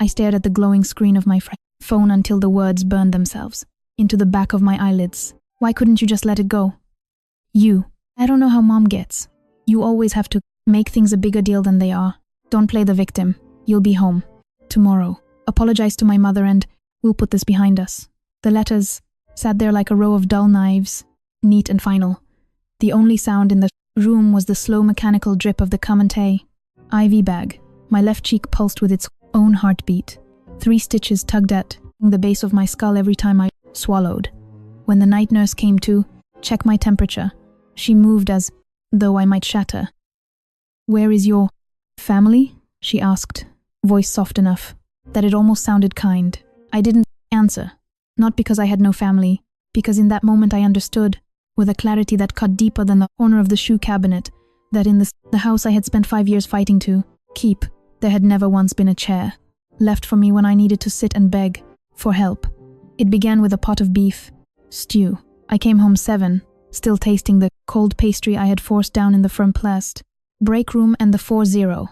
stared at the glowing screen of my phone until the words burned themselves into the back of my eyelids. Why couldn't you just let it go? I don't know how mom gets. You always have to make things a bigger deal than they are. Don't play the victim. You'll be home tomorrow. Apologize to my mother and we'll put this behind us. The letters sat there like a row of dull knives, neat and final. The only sound in the room was the slow mechanical drip of the Kochankę IV bag. My left cheek pulsed with its own heartbeat. 3 stitches tugged at the base of my skull every time I swallowed. When the night nurse came to check my temperature, she moved as though I might shatter. "Where is your family?" she asked, voice soft enough that it almost sounded kind. I didn't answer, not because I had no family, because in that moment I understood, with a clarity that cut deeper than the corner of the shoe cabinet, that in the house I had spent 5 years fighting to keep, there had never once been a chair left for me when I needed to sit and beg for help. It began with a pot of beef stew. I came home 7, still tasting the cold pastry I had forced down in the front plast break room and the 40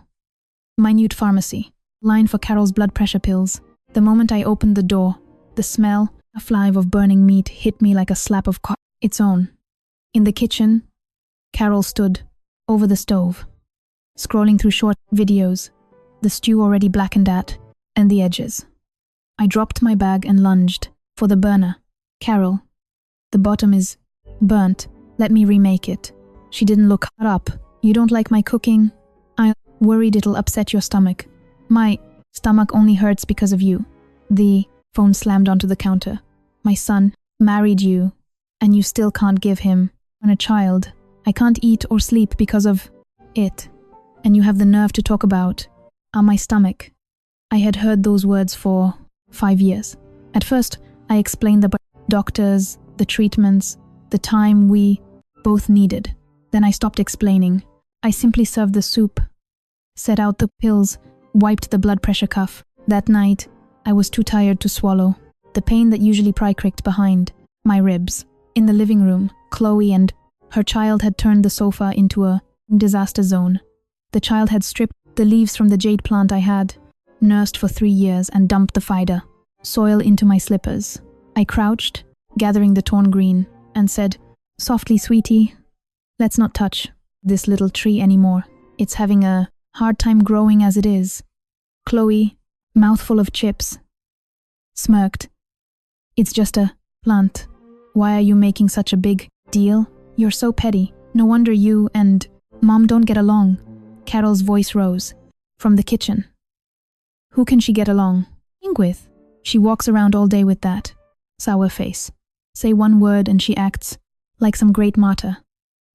minute pharmacy line for Carol's blood pressure pills. The moment I opened the door, the smell, a fly of burning meat hit me like a slap of its own. In the kitchen, Carol stood over the stove, scrolling through short videos, the stew already blackened at and the edges. I dropped my bag and lunged for the burner. "Carol, the bottom is burnt. Let me remake it." She didn't look up. "You don't like my cooking? I'm worried it'll upset your stomach." "My stomach only hurts because of you." The phone slammed onto the counter. "My son married you, and you still can't give him a child. I can't eat or sleep because of it. And you have the nerve to talk about my stomach." I had heard those words for 5 years. At first, I explained the doctors, the treatments, the time we both needed. Then I stopped explaining. I simply served the soup, set out the pills, wiped the blood pressure cuff. That night, I was too tired to swallow. The pain that usually pricked behind my ribs. In the living room, Chloe and her child had turned the sofa into a disaster zone. The child had stripped the leaves from the jade plant I had nursed for 3 years and dumped the fider soil into my slippers. I crouched, gathering the torn green, and said, "Softly, sweetie, let's not touch this little tree anymore. It's having a hard time growing as it is." Chloe, mouthful of chips, smirked. "It's just a plant. Why are you making such a big deal? You're so petty. No wonder you and Mom don't get along." Carol's voice rose from the kitchen. "Who can she get along with? She walks around all day with that sour face. Say one word and she acts like some great martyr."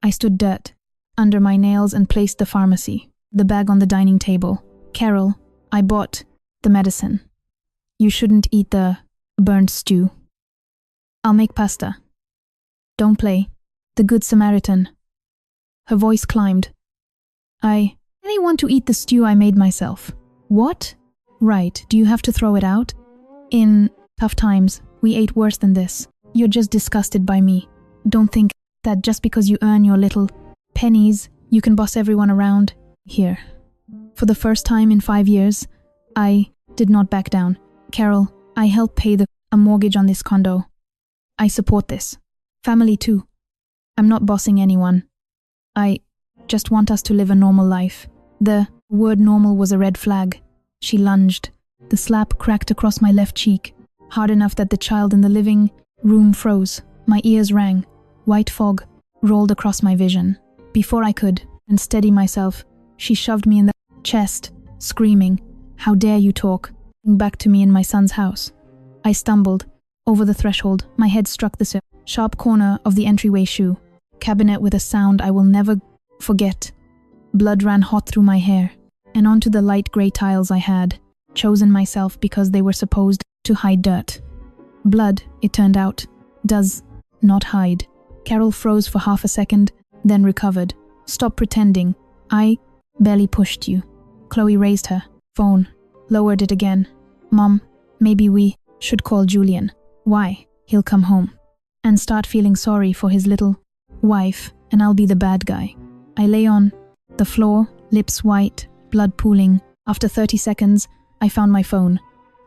I stood dirt under my nails and placed the pharmacy, the bag on the dining table. "Carol, I bought the medicine. You shouldn't eat the burnt stew. I'll make pasta. Don't play the Good Samaritan." Her voice climbed. "I really want to eat the stew I made myself." "What? Right, do you have to throw it out? In tough times, we ate worse than this. You're just disgusted by me. Don't think that just because you earn your little pennies, you can boss everyone around here." For the first time in 5 years, I did not back down. "Carol, I help pay a mortgage on this condo. I support this family too. I'm not bossing anyone. I just want us to live a normal life." The word normal was a red flag. She lunged. The slap cracked across my left cheek, hard enough that the child in the living room froze. My ears rang. White fog rolled across my vision. Before I could steady myself, she shoved me in the chest, screaming, "How dare you talk back to me in my son's house?" I stumbled over the threshold. My head struck the sharp corner of the entryway shoe cabinet with a sound I will never forget. Blood ran hot through my hair and onto the light grey tiles I had chosen myself because they were supposed to hide dirt. Blood, it turned out, does not hide. Carol froze for half a second, then recovered. "Stop pretending. I barely pushed you." Chloe raised her phone, lowered it again. "Mom, maybe we should call Julian." "Why? He'll come home and start feeling sorry for his little wife, and I'll be the bad guy." I lay on the floor, lips white, blood pooling. After 30 seconds, I found my phone.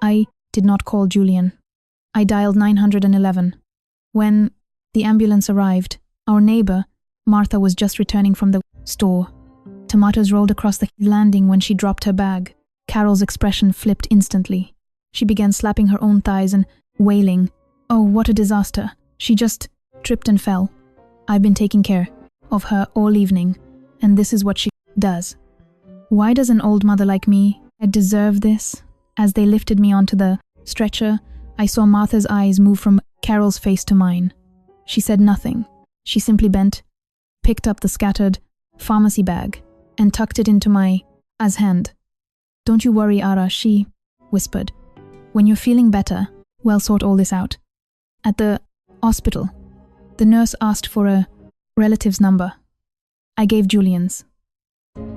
I did not call Julian. I dialed 911. When the ambulance arrived, our neighbor, Martha, was just returning from the store. Tomatoes rolled across the landing when she dropped her bag. Carol's expression flipped instantly. She began slapping her own thighs and wailing, "Oh, what a disaster. She just tripped and fell. I've been taking care of her all evening, and this is what she does. Why does an old mother like me deserve this?" As they lifted me onto the stretcher, I saw Martha's eyes move from Carol's face to mine. She said nothing. She simply bent, picked up the scattered pharmacy bag, and tucked it into my hand. "Don't you worry, Ara," she whispered. "When you're feeling better, we'll sort all this out." At the hospital, the nurse asked for a relative's number. I gave Julian's.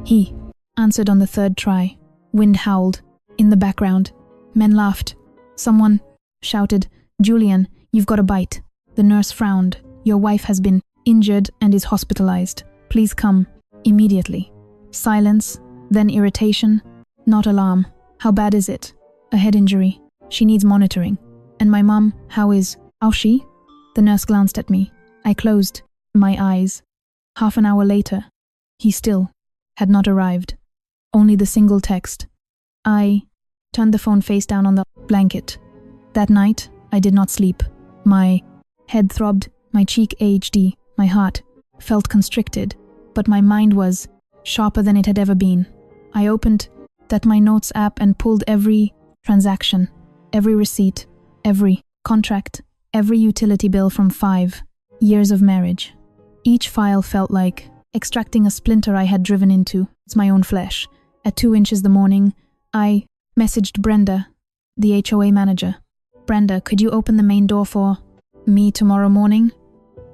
He answered on the third try. Wind howled in the background. Men laughed. Someone shouted, "Julian, you've got a bite." The nurse frowned. "Your wife has been injured and is hospitalized. Please come immediately." Silence, then irritation. "Not alarm. How bad is it?" "A head injury. She needs monitoring." "And my mum, how's she?" The nurse glanced at me. I closed my eyes. Half an hour later, he still had not arrived. Only the single text. I turned the phone face down on the blanket. That night, I did not sleep. My head throbbed, my cheek ached, my heart felt constricted, but my mind was sharper than it had ever been. I opened my notes app and pulled every transaction, every receipt, every contract, every utility bill from 5 years of marriage. Each file felt like extracting a splinter I had driven into my own flesh. At 2 inches the morning, I messaged Brenda, the HOA manager. "Brenda, could you open the main door for me tomorrow morning?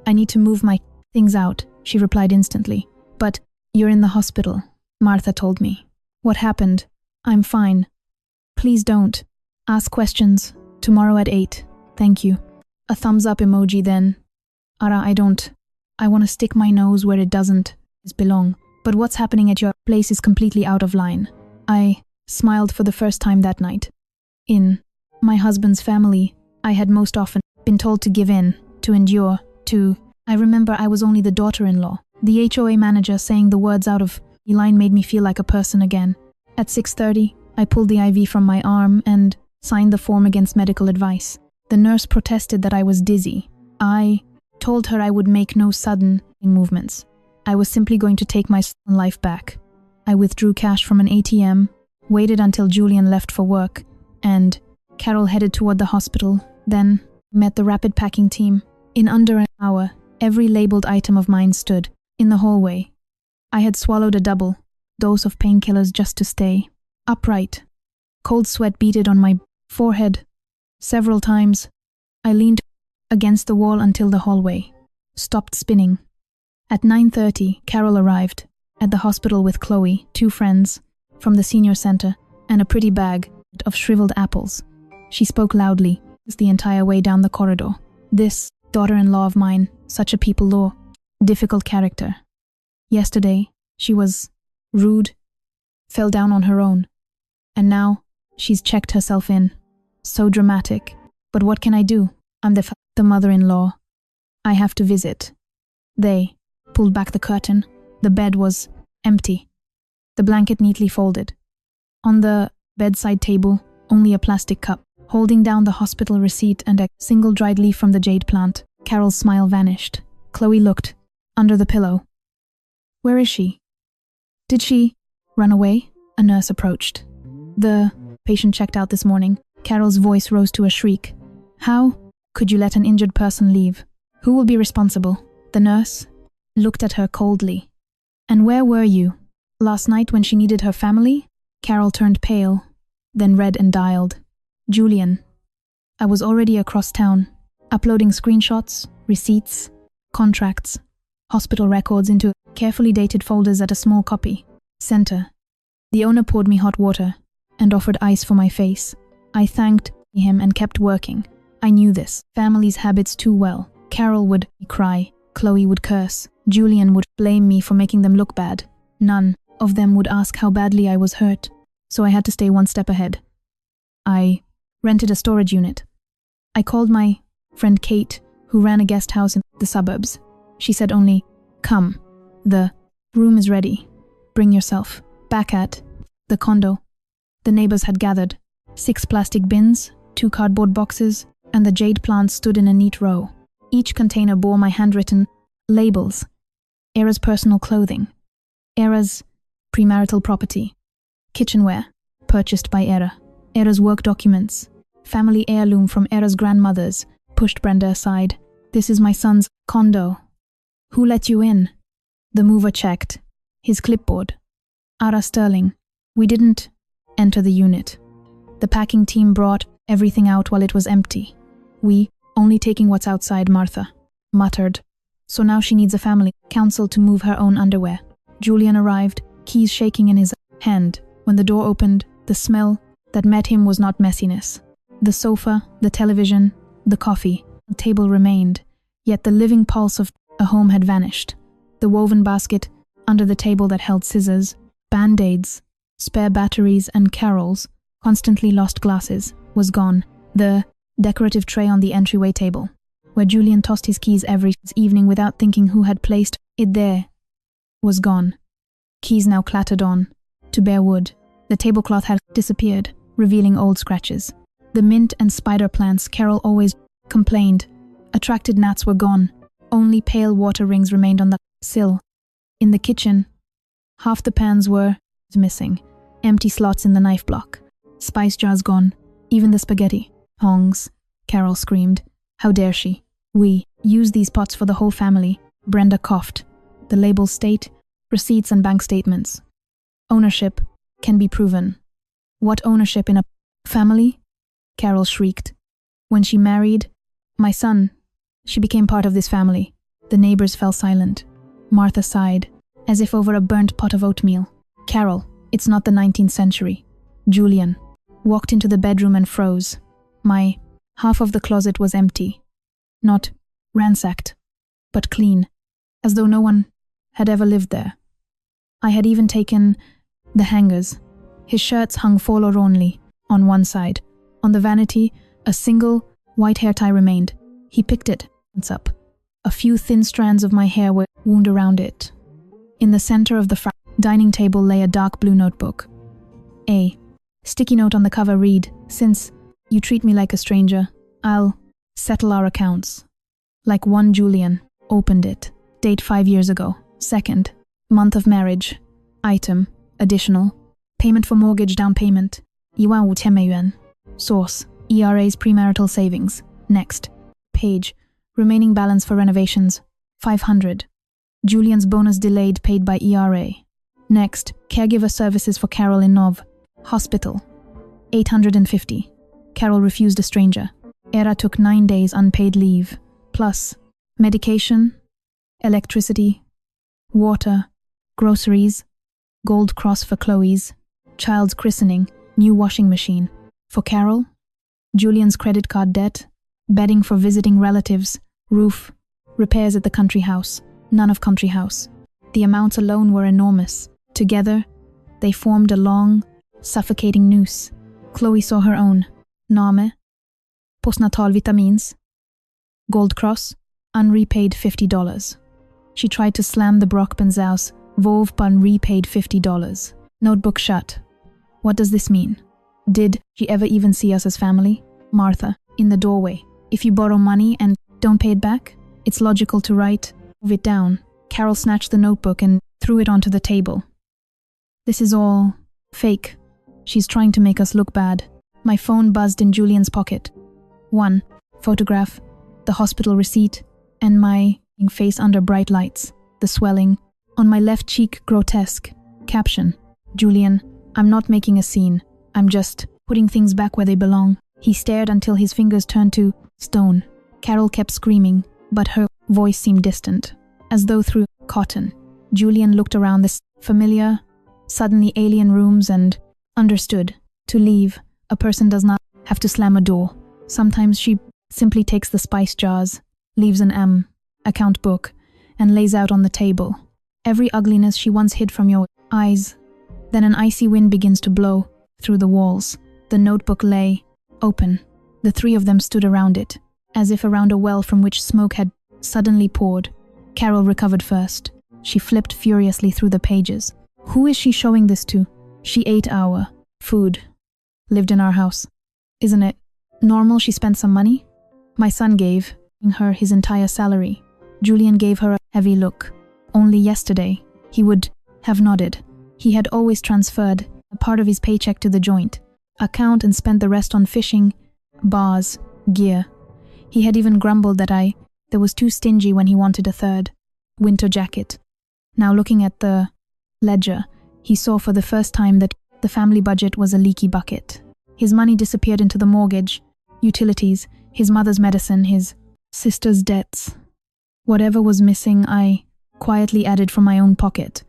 I need to move my things out," she replied instantly. "But you're in the hospital," Martha told me. "What happened?" "I'm fine. Please don't ask questions. Tomorrow at 8. Thank you." A thumbs up emoji then. "Ara, I want to stick my nose where it doesn't belong. But what's happening at your place is completely out of line." I smiled for the first time that night. In my husband's family, I had most often been told to give in, to endure, I remember I was only the daughter-in-law. The HOA manager saying the words out of line made me feel like a person again. At 6:30, I pulled the IV from my arm and signed the form against medical advice. The nurse protested that I was dizzy. I told her I would make no sudden movements. I was simply going to take my life back. I withdrew cash from an ATM, waited until Julian left for work, and Carol headed toward the hospital, then met the rapid packing team. In under an hour, every labeled item of mine stood in the hallway. I had swallowed a double dose of painkillers just to stay upright. Cold sweat beaded on my forehead. Several times, I leaned against the wall until the hallway stopped spinning. At 9:30, Carol arrived at the hospital with Chloe, 2 friends from the senior center, and a pretty bag of shriveled apples. She spoke loudly the entire way down the corridor. This daughter-in-law of mine, such a people-law, difficult character. Yesterday, she was rude, fell down on her own, and now she's checked herself in. So dramatic. But what can I do? I'm the mother-in-law. I have to visit. They pulled back the curtain. The bed was empty, the blanket neatly folded. On the bedside table, only a plastic cup, holding down the hospital receipt and a single dried leaf from the jade plant. Carol's smile vanished. Chloe looked under the pillow. "Where is she? Did she run away?" A nurse approached. "The patient checked out this morning." Carol's voice rose to a shriek. "How could you let an injured person leave? Who will be responsible?" The nurse looked at her coldly. "And where were you? Last night when she needed her family?" Carol turned pale, then red and dialed. "Julian." I was already across town, uploading screenshots, receipts, contracts, hospital records into carefully dated folders at a small copy center. The owner poured me hot water and offered ice for my face. I thanked him and kept working. I knew this family's habits too well. Carol would cry, Chloe would curse, Julian would blame me for making them look bad. None of them would ask how badly I was hurt, so I had to stay one step ahead. I rented a storage unit. I called my friend Kate, who ran a guest house in the suburbs. She said only, "Come, the room is ready. Bring yourself." Back at the condo, the neighbors had gathered. 6 plastic bins, 2 cardboard boxes, and the jade plants stood in a neat row. Each container bore my handwritten labels. Era's personal clothing. Era's premarital property. Kitchenware, purchased by Era. Era's work documents. Family heirloom from Era's grandmothers, pushed Brenda aside. "This is my son's condo." "Who let you in?" The mover checked. His clipboard. "Ara Sterling. We didn't enter the unit. The packing team brought everything out while it was empty. We, only taking what's outside," Martha muttered. "So now she needs a family council to move her own underwear." Julian arrived, keys shaking in his hand. When the door opened, the smell that met him was not messiness. The sofa, the television, the coffee, the table remained, yet the living pulse of a home had vanished. The woven basket under the table that held scissors, band-aids, spare batteries and Carol's constantly lost glasses was gone. The decorative tray on the entryway table, where Julian tossed his keys every evening without thinking who had placed it there, was gone. Keys now clattered on, to bare wood. The tablecloth had disappeared, revealing old scratches. The mint and spider plants Carol always complained attracted gnats were gone. Only pale water rings remained on the sill. In the kitchen, half the pans were missing, empty slots in the knife block. Spice jars gone, even the spaghetti. "Hongs," Carol screamed. "How dare she? We use these pots for the whole family." Brenda coughed. The labels state receipts and bank statements. Ownership can be proven. "What ownership in a family?" Carol shrieked. "When she married my son, she became part of this family." The neighbors fell silent. Martha sighed, as if over a burnt pot of oatmeal. "Carol, it's not the 19th century." Julian walked into the bedroom and froze. My half of the closet was empty. Not ransacked, but clean, as though no one had ever lived there. I had even taken the hangers. His shirts hung forlornly on one side. On the vanity, a single white hair tie remained. He picked it once up. A few thin strands of my hair were wound around it. In the center of the dining table lay a dark blue notebook. A sticky note on the cover read, "Since you treat me like a stranger, I'll settle our accounts." Like one Julian opened it. Date 5 years ago. 2nd month of marriage. Item, additional. Payment for mortgage down payment. 15,000美元. Source, ERA's premarital savings. Next. Page, remaining balance for renovations. 500. Julian's bonus delayed paid by ERA. Next. Caregiver services for Carol in Nov. Hospital. 850. Carol refused a stranger. Era took 9 days unpaid leave. Plus, medication, electricity, water, groceries, Gold Cross for Chloe's, child's christening, new washing machine. For Carol, Julian's credit card debt, bedding for visiting relatives, roof, repairs at the country house, none of country house. The amounts alone were enormous. Together, they formed a long, suffocating noose. Chloe saw her own. Name, postnatal vitamins, Gold Cross, unrepaid $50. She tried to slam the Brockbenzhaus, Vov unrepaid $50. Notebook shut. What does this mean? Did she ever even see us as family? Martha, in the doorway. If you borrow money and don't pay it back, it's logical to write, move it down. Carol snatched the notebook and threw it onto the table. This is all fake. She's trying to make us look bad. My phone buzzed in Julian's pocket. 1. Photograph, the hospital receipt, and my face under bright lights. The swelling. On my left cheek, grotesque. Caption. Julian, I'm not making a scene. I'm just putting things back where they belong. He stared until his fingers turned to stone. Carol kept screaming, but her voice seemed distant, as though through cotton. Julian looked around the familiar, suddenly alien rooms and understood. To leave, a person does not have to slam a door. Sometimes she simply takes the spice jars, leaves an account book, and lays out on the table. Every ugliness she once hid from your eyes. Then an icy wind begins to blow through the walls. The notebook lay open. The three of them stood around it, as if around a well from which smoke had suddenly poured. Carol recovered first. She flipped furiously through the pages. Who is she showing this to? She ate our food. Lived in our house. Isn't it normal she spent some money? My son gave her his entire salary. Julian gave her a heavy look. Only yesterday, he would have nodded. He had always transferred a part of his paycheck to the joint account and spent the rest on fishing, bars, gear. He had even grumbled that I was too stingy when he wanted a third winter jacket. Now looking at the ledger, he saw for the first time that the family budget was a leaky bucket. His money disappeared into the mortgage, utilities, his mother's medicine, his sister's debts. Whatever was missing, I quietly added from my own pocket.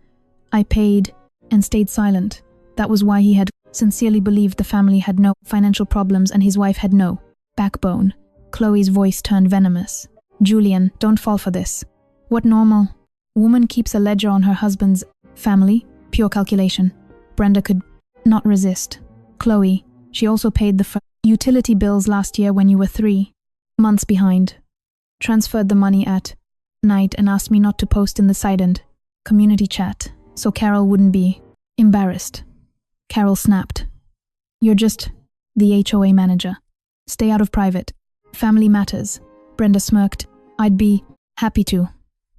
I paid and stayed silent. That was why he had sincerely believed the family had no financial problems and his wife had no backbone. Chloe's voice turned venomous. Julian, don't fall for this. What normal woman keeps a ledger on her husband's family? Pure calculation. Brenda could not resist. Chloe, she also paid the utility bills last year when you were 3 months behind. Transferred the money at night and asked me not to post in the side-end community chat so Carol wouldn't be embarrassed. Carol snapped. You're just the HOA manager. Stay out of private family matters. Brenda smirked. I'd be happy to.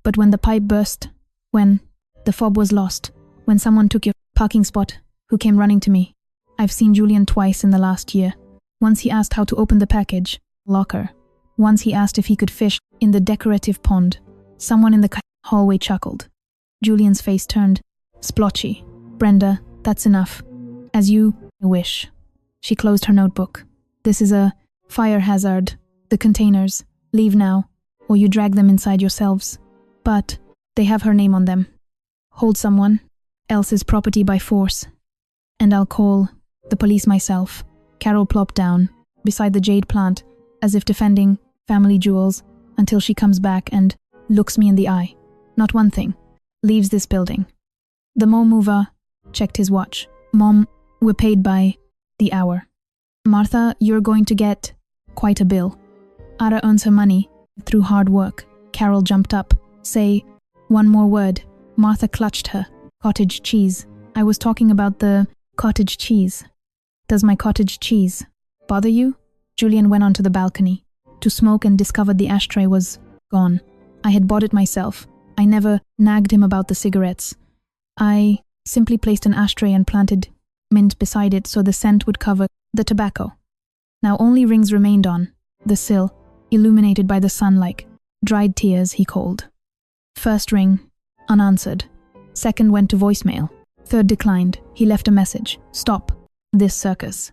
But when the pipe burst, when the fob was lost, when someone took your parking spot, who came running to me? I've seen Julian twice in the last year. Once he asked how to open the package locker. Once he asked if he could fish in the decorative pond. Someone in the hallway chuckled. Julian's face turned splotchy. Brenda, that's enough. As you wish. She closed her notebook. This is a fire hazard. The containers. Leave now, or you drag them inside yourselves. But they have her name on them. Hold someone else's property by force. And I'll call the police myself. Carol plopped down beside the jade plant, as if defending family jewels, until she comes back and looks me in the eye. Not one thing. Leaves this building. The mall mover checked his watch. Mom, we're paid by the hour. Martha, you're going to get quite a bill. Ara earns her money through hard work. Carol jumped up. Say one more word. Martha clutched her. Cottage cheese. I was talking about the cottage cheese. Does my cottage cheese bother you? Julian went onto the balcony to smoke and discovered the ashtray was gone. I had bought it myself. I never nagged him about the cigarettes. I simply placed an ashtray and planted mint beside it so the scent would cover the tobacco. Now only rings remained on the sill, illuminated by the sun like dried tears, he called. First ring, unanswered. Second went to voicemail. Third declined. He left a message. Stop this circus.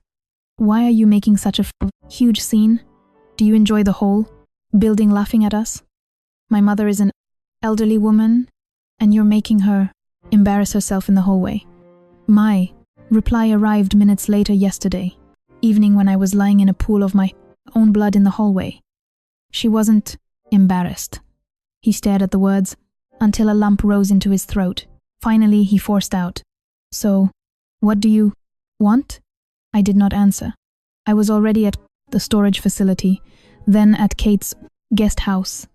Why are you making such a huge scene? Do you enjoy the whole building laughing at us? My mother is an elderly woman, and you're making her embarrass herself in the hallway. My reply arrived minutes later yesterday evening when I was lying in a pool of my own blood in the hallway. She wasn't embarrassed. He stared at the words until a lump rose into his throat. Finally, he forced out, So, what do you want? I did not answer. I was already at the storage facility, then at Kate's guest house.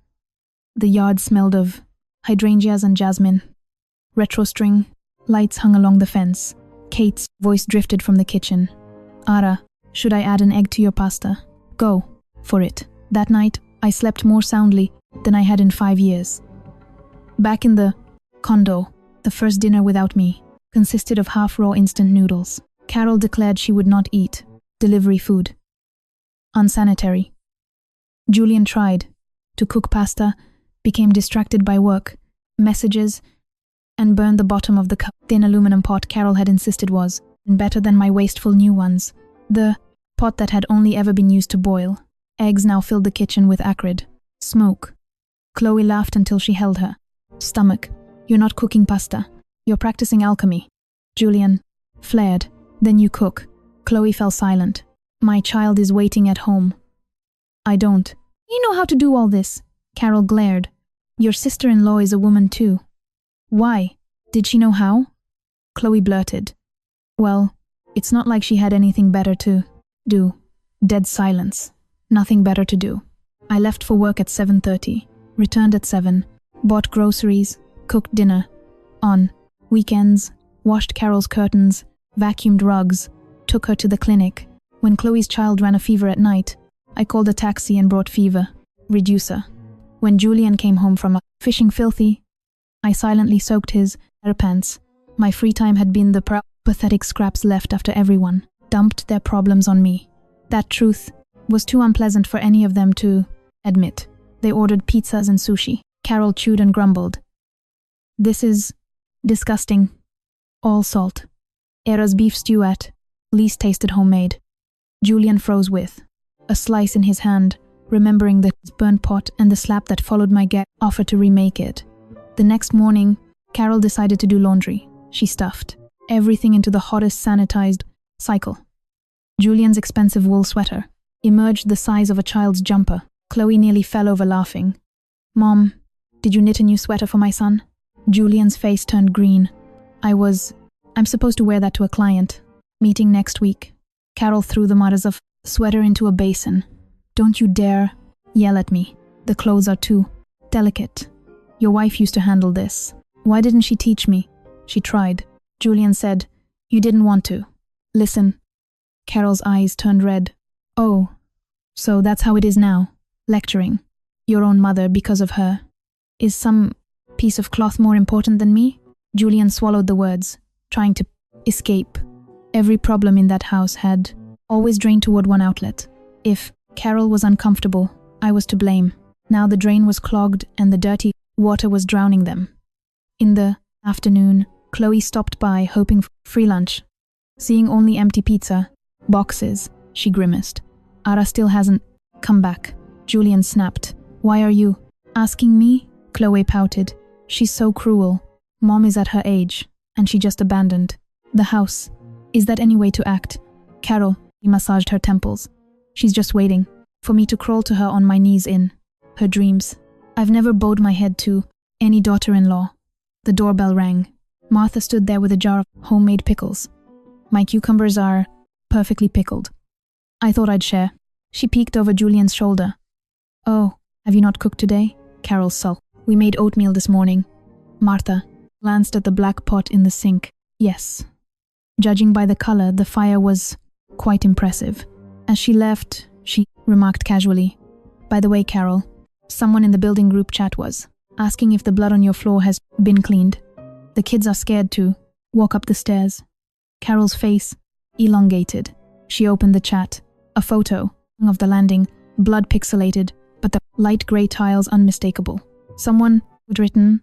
The yard smelled of hydrangeas and jasmine. Retro string lights hung along the fence. Kate's voice drifted from the kitchen. Ara, should I add an egg to your pasta? Go for it. That night, I slept more soundly than I had in 5 years. Back in the condo, the first dinner without me consisted of half-raw instant noodles. Carol declared she would not eat delivery food. Unsanitary. Julian tried to cook pasta, became distracted by work, messages, and burned the bottom of the thin aluminum pot Carol had insisted was better than my wasteful new ones. The pot that had only ever been used to boil. Eggs now filled the kitchen with acrid smoke. Chloe laughed until she held her stomach. You're not cooking pasta. You're practicing alchemy. Julian flared. Then you cook. Chloe fell silent. My child is waiting at home. I don't. You know how to do all this. Carol glared. Your sister-in-law is a woman too. Why? Did she know how? Chloe blurted. Well, it's not like she had anything better to do. Dead silence. Nothing better to do. I left for work at 7:30, returned at 7, bought groceries, cooked dinner. On weekends, washed Carol's curtains, vacuumed rugs, took her to the clinic. When Chloe's child ran a fever at night, I called a taxi and brought fever reducer. When Julian came home from fishing filthy, I silently soaked his pants. My free time had been the pathetic scraps left after everyone dumped their problems on me. That truth was too unpleasant for any of them to admit. They ordered pizzas and sushi. Carol chewed and grumbled. This is disgusting. All salt. Era's beef stew at least tasted homemade. Julian froze with a slice in his hand, remembering the burnt pot and the slap that followed my offer to remake it. The next morning, Carol decided to do laundry. She stuffed everything into the hottest sanitized cycle. Julian's expensive wool sweater emerged the size of a child's jumper. Chloe nearly fell over laughing. Mom, did you knit a new sweater for my son? Julian's face turned green. I'm supposed to wear that to a client. Meeting next week. Carol threw the mothers of sweater into a basin. Don't you dare yell at me. The clothes are too delicate. Your wife used to handle this. Why didn't she teach me? She tried. Julian said, you didn't want to. Listen. Carol's eyes turned red. Oh, so that's how it is now. Lecturing your own mother because of her. Is some piece of cloth more important than me? Julian swallowed the words, trying to escape. Every problem in that house had always drained toward one outlet. If Carol was uncomfortable, I was to blame. Now the drain was clogged and the dirty water was drowning them. In the afternoon, Chloe stopped by, hoping for free lunch. Seeing only empty pizza boxes, she grimaced. Ara still hasn't come back. Julian snapped. Why are you asking me? Chloe pouted. She's so cruel. Mom is at her age, and she just abandoned the house. Is that any way to act? Carol, he massaged her temples. She's just waiting for me to crawl to her on my knees in her dreams. I've never bowed my head to any daughter-in-law. The doorbell rang. Martha stood there with a jar of homemade pickles. My cucumbers are perfectly pickled. I thought I'd share. She peeked over Julian's shoulder. Oh, have you not cooked today? Carol sulked. We made oatmeal this morning. Martha glanced at the black pot in the sink. Yes. Judging by the color, the fire was quite impressive. As she left, she remarked casually, by the way, Carol, someone in the building group chat was asking if the blood on your floor has been cleaned. The kids are scared to walk up the stairs. Carol's face elongated. She opened the chat. A photo of the landing, blood pixelated, but the light grey tiles unmistakable. Someone had written,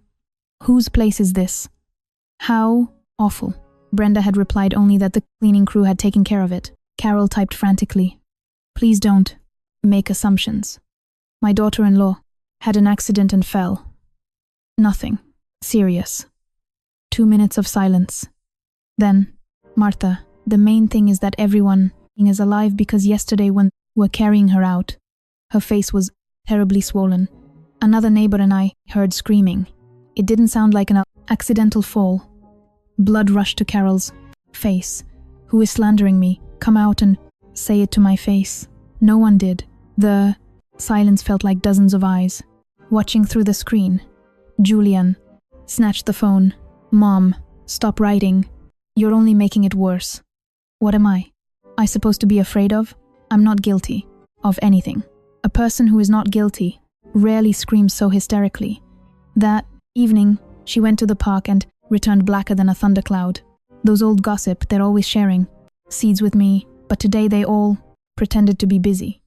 "Whose place is this?" How awful. Brenda had replied only that the cleaning crew had taken care of it. Carol typed frantically, "Please don't make assumptions. My daughter-in-law had an accident and fell. Nothing serious." 2 minutes of silence. Then, Martha, the main thing is that everyone is alive because yesterday when we're carrying her out, her face was terribly swollen. Another neighbor and I heard screaming. It didn't sound like an accidental fall. Blood rushed to Carol's face. Who is slandering me? Come out and say it to my face. No one did. The silence felt like dozens of eyes watching through the screen. Julian snatched the phone. Mom, stop writing. You're only making it worse. What am I supposed to be afraid of? I'm not guilty of anything. A person who is not guilty rarely screams so hysterically. That evening, she went to the park and returned blacker than a thundercloud. Those old gossip, they're always sharing seeds with me, but today they all pretended to be busy.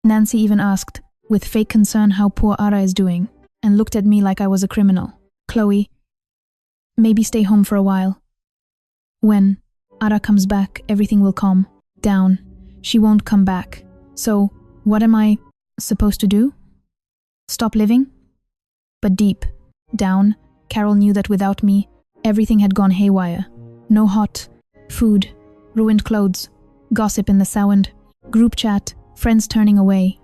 Nancy even asked, with fake concern, how poor Ara is doing, and looked at me like I was a criminal. Chloe, maybe stay home for a while. When Ara comes back, everything will calm down. She won't come back. So, what am I supposed to do? Stop living? But deep down, Carol knew that without me, everything had gone haywire. No hot food, ruined clothes, gossip in the sound, group chat, friends turning away.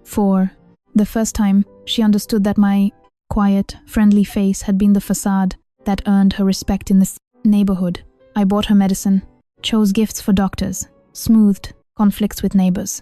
For the first time, she understood that my quiet, friendly face had been the facade that earned her respect in this neighborhood. I bought her medicine, chose gifts for doctors, smoothed conflicts with neighbors.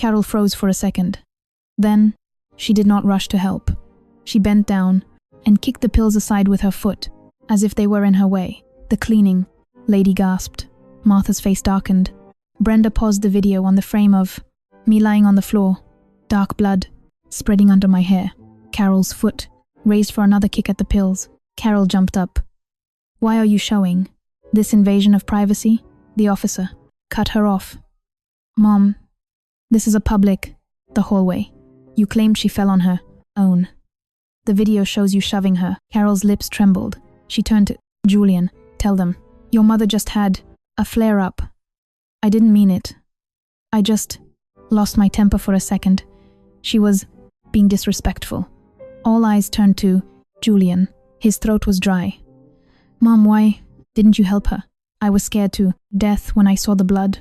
Carol froze for a second. Then, she did not rush to help. She bent down and kicked the pills aside with her foot, as if they were in her way. The cleaning, lady gasped. Martha's face darkened. Brenda paused the video on the frame of me lying on the floor, dark blood spreading under my hair. Carol's foot raised for another kick at the pills. Carol jumped up. "Why are you showing this invasion of privacy?" The officer cut her off. "Mom, this is a public, the hallway. You claimed she fell on her own. The video shows you shoving her." Carol's lips trembled. She turned to Julian. "Tell them. Your mother just had a flare-up. I didn't mean it. I just lost my temper for a second. She was being disrespectful." All eyes turned to Julian. His throat was dry. "Mom, why didn't you help her? I was scared to death when I saw the blood.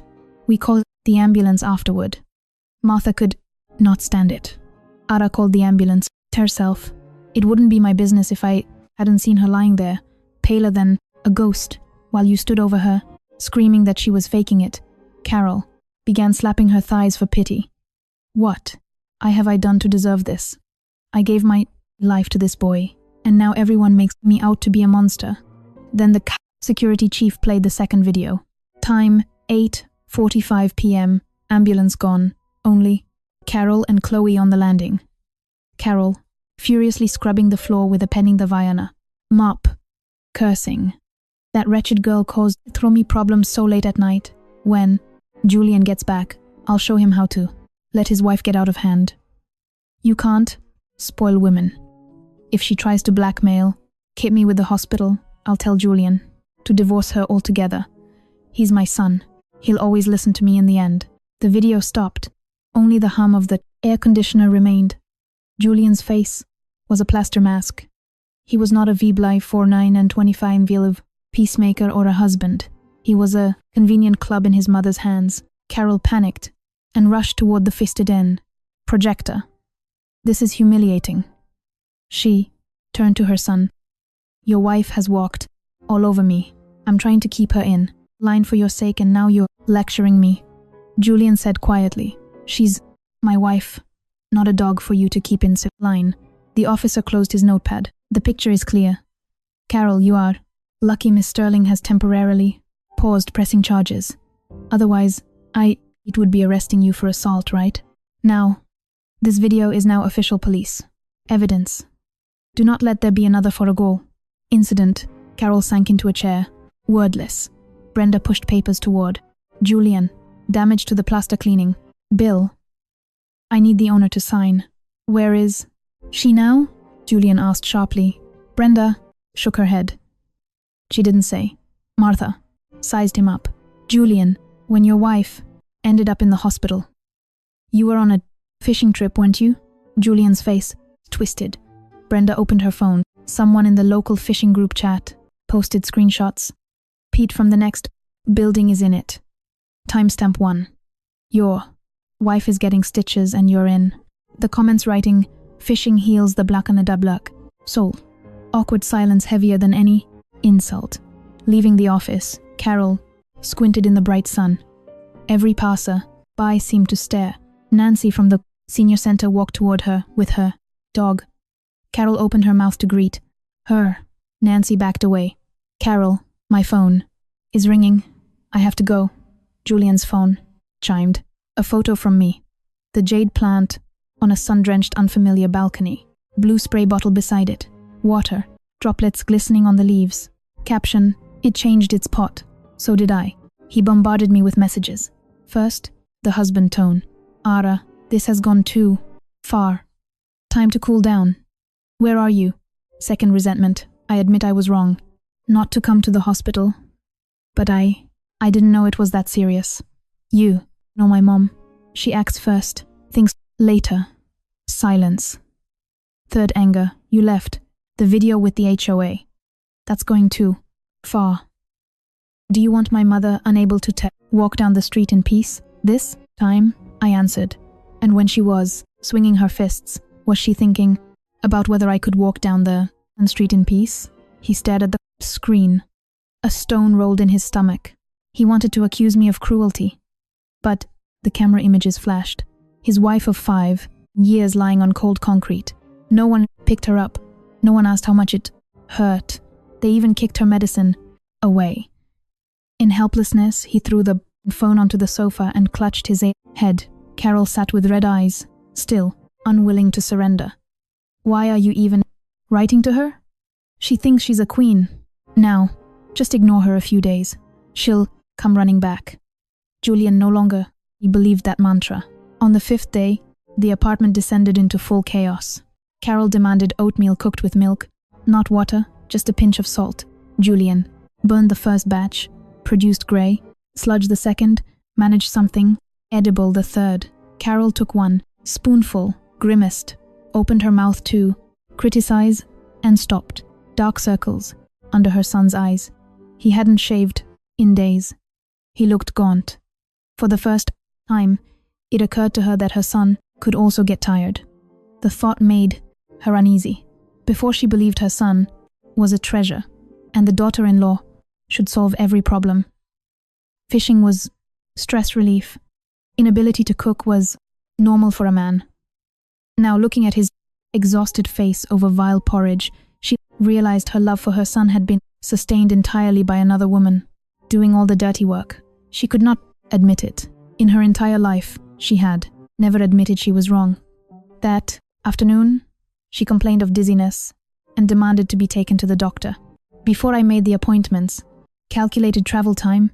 We called the ambulance afterward." Martha could not stand it. Ara called the ambulance herself. "It wouldn't be my business if I hadn't seen her lying there, paler than a ghost, while you stood over her, screaming that she was faking it." Carol began slapping her thighs for pity. "What have I done to deserve this? I gave my life to this boy, and now everyone makes me out to be a monster." Then the security chief played the second video. Time 8:45 p.m. Ambulance gone. Only Carol and Chloe on the landing. Carol furiously scrubbing the floor with a penning the Vienna mop, cursing. "That wretched girl caused throw me problems so late at night. When Julian gets back, I'll show him how to let his wife get out of hand. You can't spoil women. If she tries to blackmail, keep me with the hospital, I'll tell Julian to divorce her altogether. He's my son. He'll always listen to me in the end." The video stopped. Only the hum of the air conditioner remained. Julian's face was a plaster mask. He was not a Vyblai 49 and 25 Vilov peacemaker or a husband. He was a convenient club in his mother's hands. Carol panicked and rushed toward the fisted end projector. "This is humiliating." She turned to her son. "Your wife has walked all over me. I'm trying to keep her in line for your sake, and now you're lecturing me." Julian said quietly, "She's my wife, not a dog for you to keep in line." The officer closed his notepad. "The picture is clear. Carol, you are lucky Miss Sterling has temporarily paused pressing charges. Otherwise, it would be arresting you for assault, right? Now, this video is now official police evidence. Do not let there be another Forego incident." Carol sank into a chair, wordless. Brenda pushed papers toward Julian. "Damage to the plaster cleaning bill. I need the owner to sign. Where is she now?" Julian asked sharply. Brenda shook her head. She didn't say. Martha sized him up. "Julian, when your wife ended up in the hospital, you were on a fishing trip, weren't you?" Julian's face twisted. Brenda opened her phone. Someone in the local fishing group chat posted screenshots. "Pete from the next building is in it. Timestamp 1. Your wife is getting stitches and you're in." The comments writing, "Fishing heals the black and a black soul." Awkward silence heavier than any insult. Leaving the office, Carol squinted in the bright sun. Every passer by seemed to stare. Nancy from the senior center walked toward her with her dog. Carol opened her mouth to greet her. Nancy backed away. "Carol, my phone is ringing. I have to go." Julian's phone chimed. A photo from me. The jade plant on a sun-drenched unfamiliar balcony. Blue spray bottle beside it. Water, droplets glistening on the leaves. Caption, "It changed its pot. So did I." He bombarded me with messages. First, the husband tone. "Ara, this has gone too far. Time to cool down. Where are you?" Second, resentment. "I admit I was wrong. Not to come to the hospital. But I didn't know it was that serious. You know my mom. She acts first, thinks later." Silence. Third, anger. "You left the video with the HOA. That's going too far. Do you want my mother unable to walk down the street in peace? This time?" I answered. And when she was swinging her fists, was she thinking about whether I could walk down the street in peace? He stared at the screen. A stone rolled in his stomach. He wanted to accuse me of cruelty. But the camera images flashed. His wife of 5 years lying on cold concrete. No one picked her up. No one asked how much it hurt. They even kicked her medicine away. In helplessness, he threw the phone onto the sofa and clutched his head. Carol sat with red eyes, still, unwilling to surrender. Why are you even writing to her? She thinks she's a queen. Now, just ignore her a few days. She'll come running back. Julian no longer believed that mantra. On the 5th day, the apartment descended into full chaos. Carol demanded oatmeal cooked with milk, not water, just a pinch of salt. Julian burned the first batch, produced grey, sludged the second, managed something edible the third. Carol took one spoonful, grimaced, opened her mouth too, criticized, and stopped. Dark circles under her son's eyes. He hadn't shaved in days. He looked gaunt. For the first time, it occurred to her that her son could also get tired. The thought made her uneasy. Before she believed her son was a treasure, and the daughter-in-law should solve every problem. Fishing was stress relief. Inability to cook was normal for a man. Now, looking at his exhausted face over vile porridge, she realized her love for her son had been sustained entirely by another woman, doing all the dirty work. She could not admit it. In her entire life, she had never admitted she was wrong. That afternoon, she complained of dizziness and demanded to be taken to the doctor. Before I made the appointments, calculated travel time,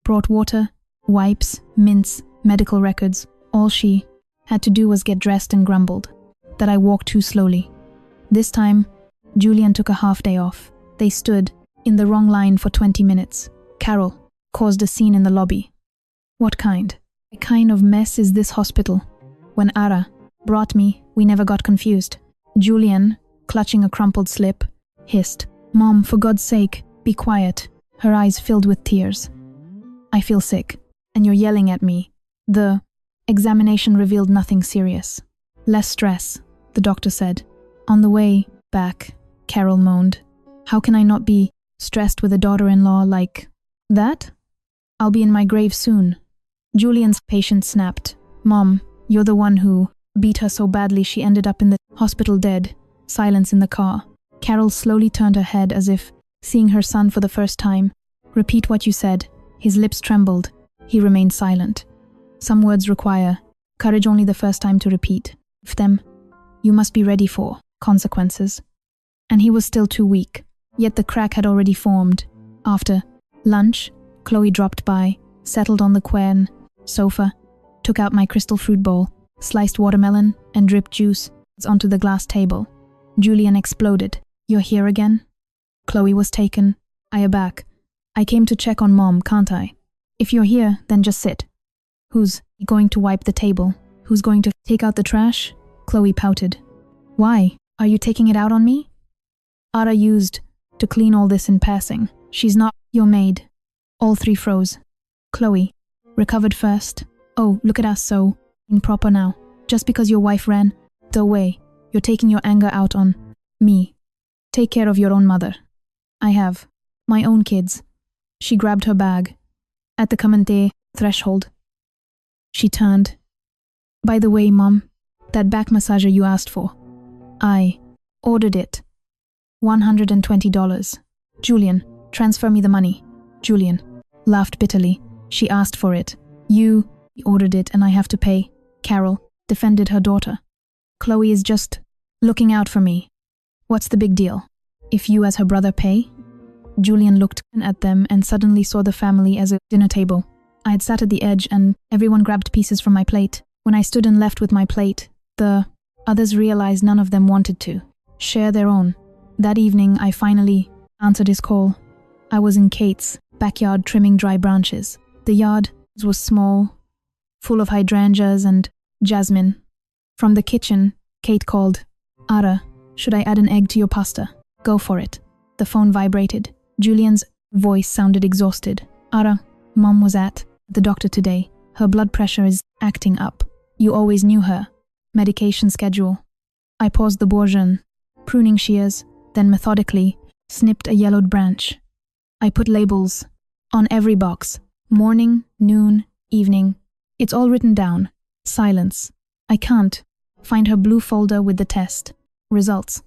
brought water, wipes, mints, medical records. All she had to do was get dressed and grumbled that I walked too slowly. This time, Julian took a half day off. They stood in the wrong line for 20 minutes. Carol caused a scene in the lobby. What kind of mess is this hospital? When Ara brought me, we never got confused. Julian, clutching a crumpled slip, hissed, "Mom, for God's sake, be quiet." Her eyes filled with tears. "I feel sick, and you're yelling at me." The examination revealed nothing serious. "Less stress," the doctor said. On the way back, Carol moaned. "How can I not be stressed with a daughter-in-law like that? I'll be in my grave soon." Julian's patient snapped. "Mom, you're the one who beat her so badly she ended up in the hospital dead." Silence in the car. Carol slowly turned her head as if seeing her son for the first time. "Repeat what you said." His lips trembled. He remained silent. "Some words require courage only the first time to repeat. If them, you must be ready for consequences." And he was still too weak. Yet the crack had already formed. After lunch, Chloe dropped by, settled on the quern sofa, took out my crystal fruit bowl, sliced watermelon, and dripped juice onto the glass table. Julian exploded. "You're here again?" Chloe was taken aback. "I came to check on Mom, can't I? If you're here, then just sit." "Who's going to wipe the table? Who's going to take out the trash?" Chloe pouted. "Why? Are you taking it out on me?" "Ara used to clean all this in passing. She's not your maid." All three froze. Chloe recovered first. "Oh, look at us so improper now. Just because your wife ran away, you're taking your anger out on me. Take care of your own mother. I have my own kids." She grabbed her bag. At the Kamante threshold, she turned. "By the way, Mom, that back massager you asked for, I ordered it. $120. Julian, transfer me the money." Julian laughed bitterly. "She asked for it. You ordered it and I have to pay." Carol defended her daughter. "Chloe is just looking out for me. What's the big deal? If you as her brother pay?" Julian looked at them and suddenly saw the family as a dinner table. I had sat at the edge and everyone grabbed pieces from my plate. When I stood and left with my plate, the others realized none of them wanted to share their own. That evening, I finally answered his call. I was in Kate's backyard trimming dry branches. The yard was small, full of hydrangeas and jasmine. From the kitchen, Kate called, "Ara, should I add an egg to your pasta?" "Go for it." The phone vibrated. Julian's voice sounded exhausted. "Ara, Mom was at the doctor today. Her blood pressure is acting up. You always knew her medication schedule." I paused the bourgeon, pruning shears, then methodically snipped a yellowed branch. I put labels on every box. Morning, noon, evening. It's all written down. Silence. I can't. Find her blue folder with the test. Results.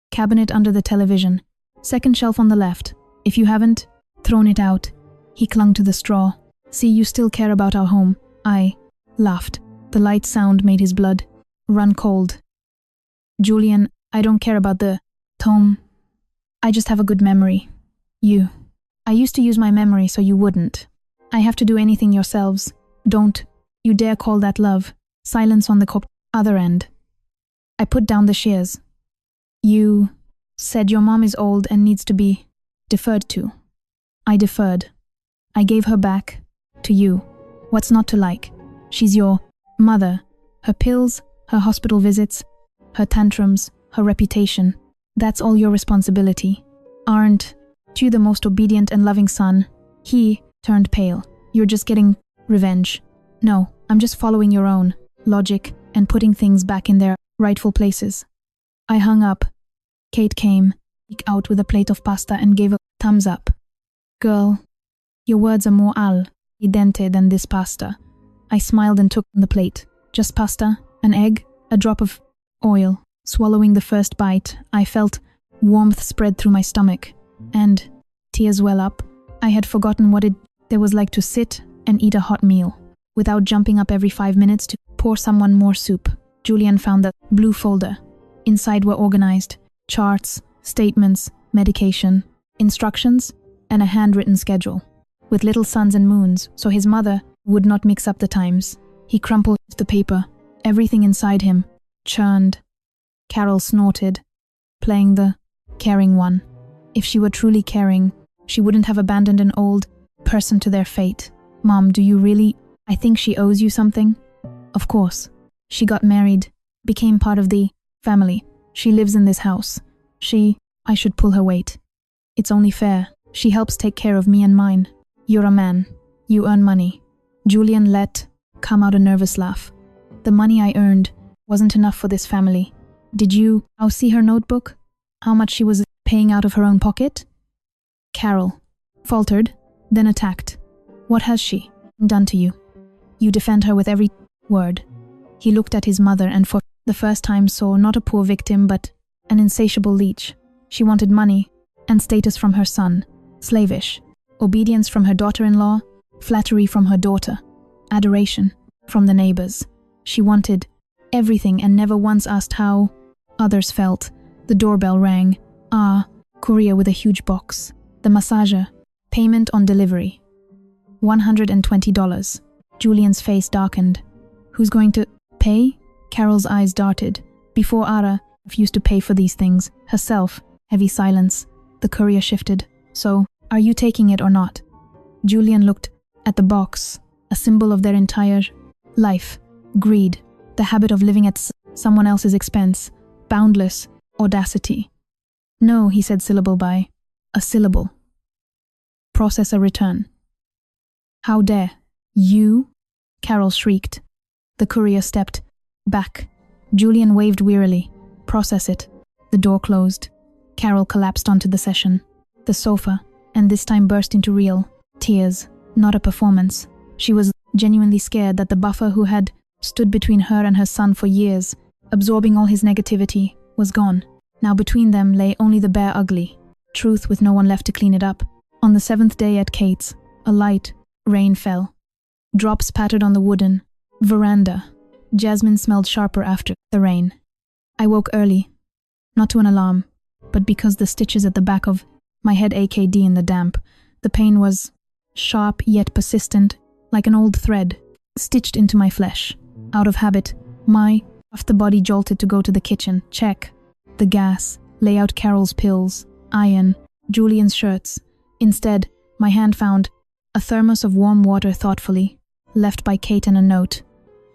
Cabinet under the television. Second shelf on the left. If you haven't thrown it out. He clung to the straw. See, you still care about our home. I laughed. The light sound made his blood run cold. Julian, I don't care about the tome. I just have a good memory. You. I used to use my memory so you wouldn't. I have to do anything yourselves. Don't you dare call that love. Silence on the other end. I put down the shears. You said your mom is old and needs to be deferred to. I deferred. I gave her back to you. What's not to like? She's your mother. Her pills, her hospital visits, her tantrums, her reputation. That's all your responsibility. Aren't you the most obedient and loving son? He turned pale. You're just getting revenge. No, I'm just following your own logic and putting things back in their rightful places. I hung up. Kate came, out with a plate of pasta and gave a thumbs up. Girl, your words are more al dente than this pasta. I smiled and took the plate. Just pasta, an egg, a drop of oil. Swallowing the first bite, I felt warmth spread through my stomach, and tears well up. I had forgotten what there was like to sit and eat a hot meal, without jumping up every 5 minutes to pour someone more soup. Julian found the blue folder. Inside were organized charts, statements, medication, instructions, and a handwritten schedule, with little suns and moons, so his mother would not mix up the times. He crumpled the paper. Everything inside him churned. Carol snorted, playing the caring one. If she were truly caring, she wouldn't have abandoned an old person to their fate. Mom, do you really? I think she owes you something. Of course. She got married, became part of the family. She lives in this house. I should pull her weight. It's only fair. She helps take care of me and mine. You're a man. You earn money. Julian let come out a nervous laugh. The money I earned wasn't enough for this family. Did you see her notebook? How much she was paying out of her own pocket? Carol faltered, then attacked. What has she done to you? You defend her with every word. He looked at his mother and for the first time saw not a poor victim but an insatiable leech. She wanted money and status from her son, slavish, obedience from her daughter-in-law, flattery from her daughter, adoration from the neighbors. She wanted everything and never once asked how others felt. The doorbell rang. Courier with a huge box. The massager. Payment on delivery. $120. Julian's face darkened. Who's going to pay? Carol's eyes darted. Before Ara refused to pay for these things. Herself. Heavy silence. The courier shifted. So, are you taking it or not? Julian looked at the box. A symbol of their entire life. Greed. The habit of living at someone else's expense. Boundless audacity. No, he said syllable by a syllable. Process a return. How dare you? Carol shrieked. The courier stepped back. Julian waved wearily. Process it. The door closed. Carol collapsed onto the session. The sofa, and this time burst into real tears, not a performance. She was genuinely scared that the buffer who had stood between her and her son for years, absorbing all his negativity, was gone. Now between them lay only the bare ugly, truth with no one left to clean it up. On the 7th day at Kate's, a light rain fell. Drops pattered on the wooden veranda. Jasmine smelled sharper after the rain. I woke early, not to an alarm, but because the stitches at the back of my head ached in the damp. The pain was sharp yet persistent, like an old thread, stitched into my flesh. Out of habit, the body jolted to go to the kitchen, check the gas, lay out Carol's pills, iron Julian's shirts. Instead, my hand found a thermos of warm water thoughtfully left by Kate and a note.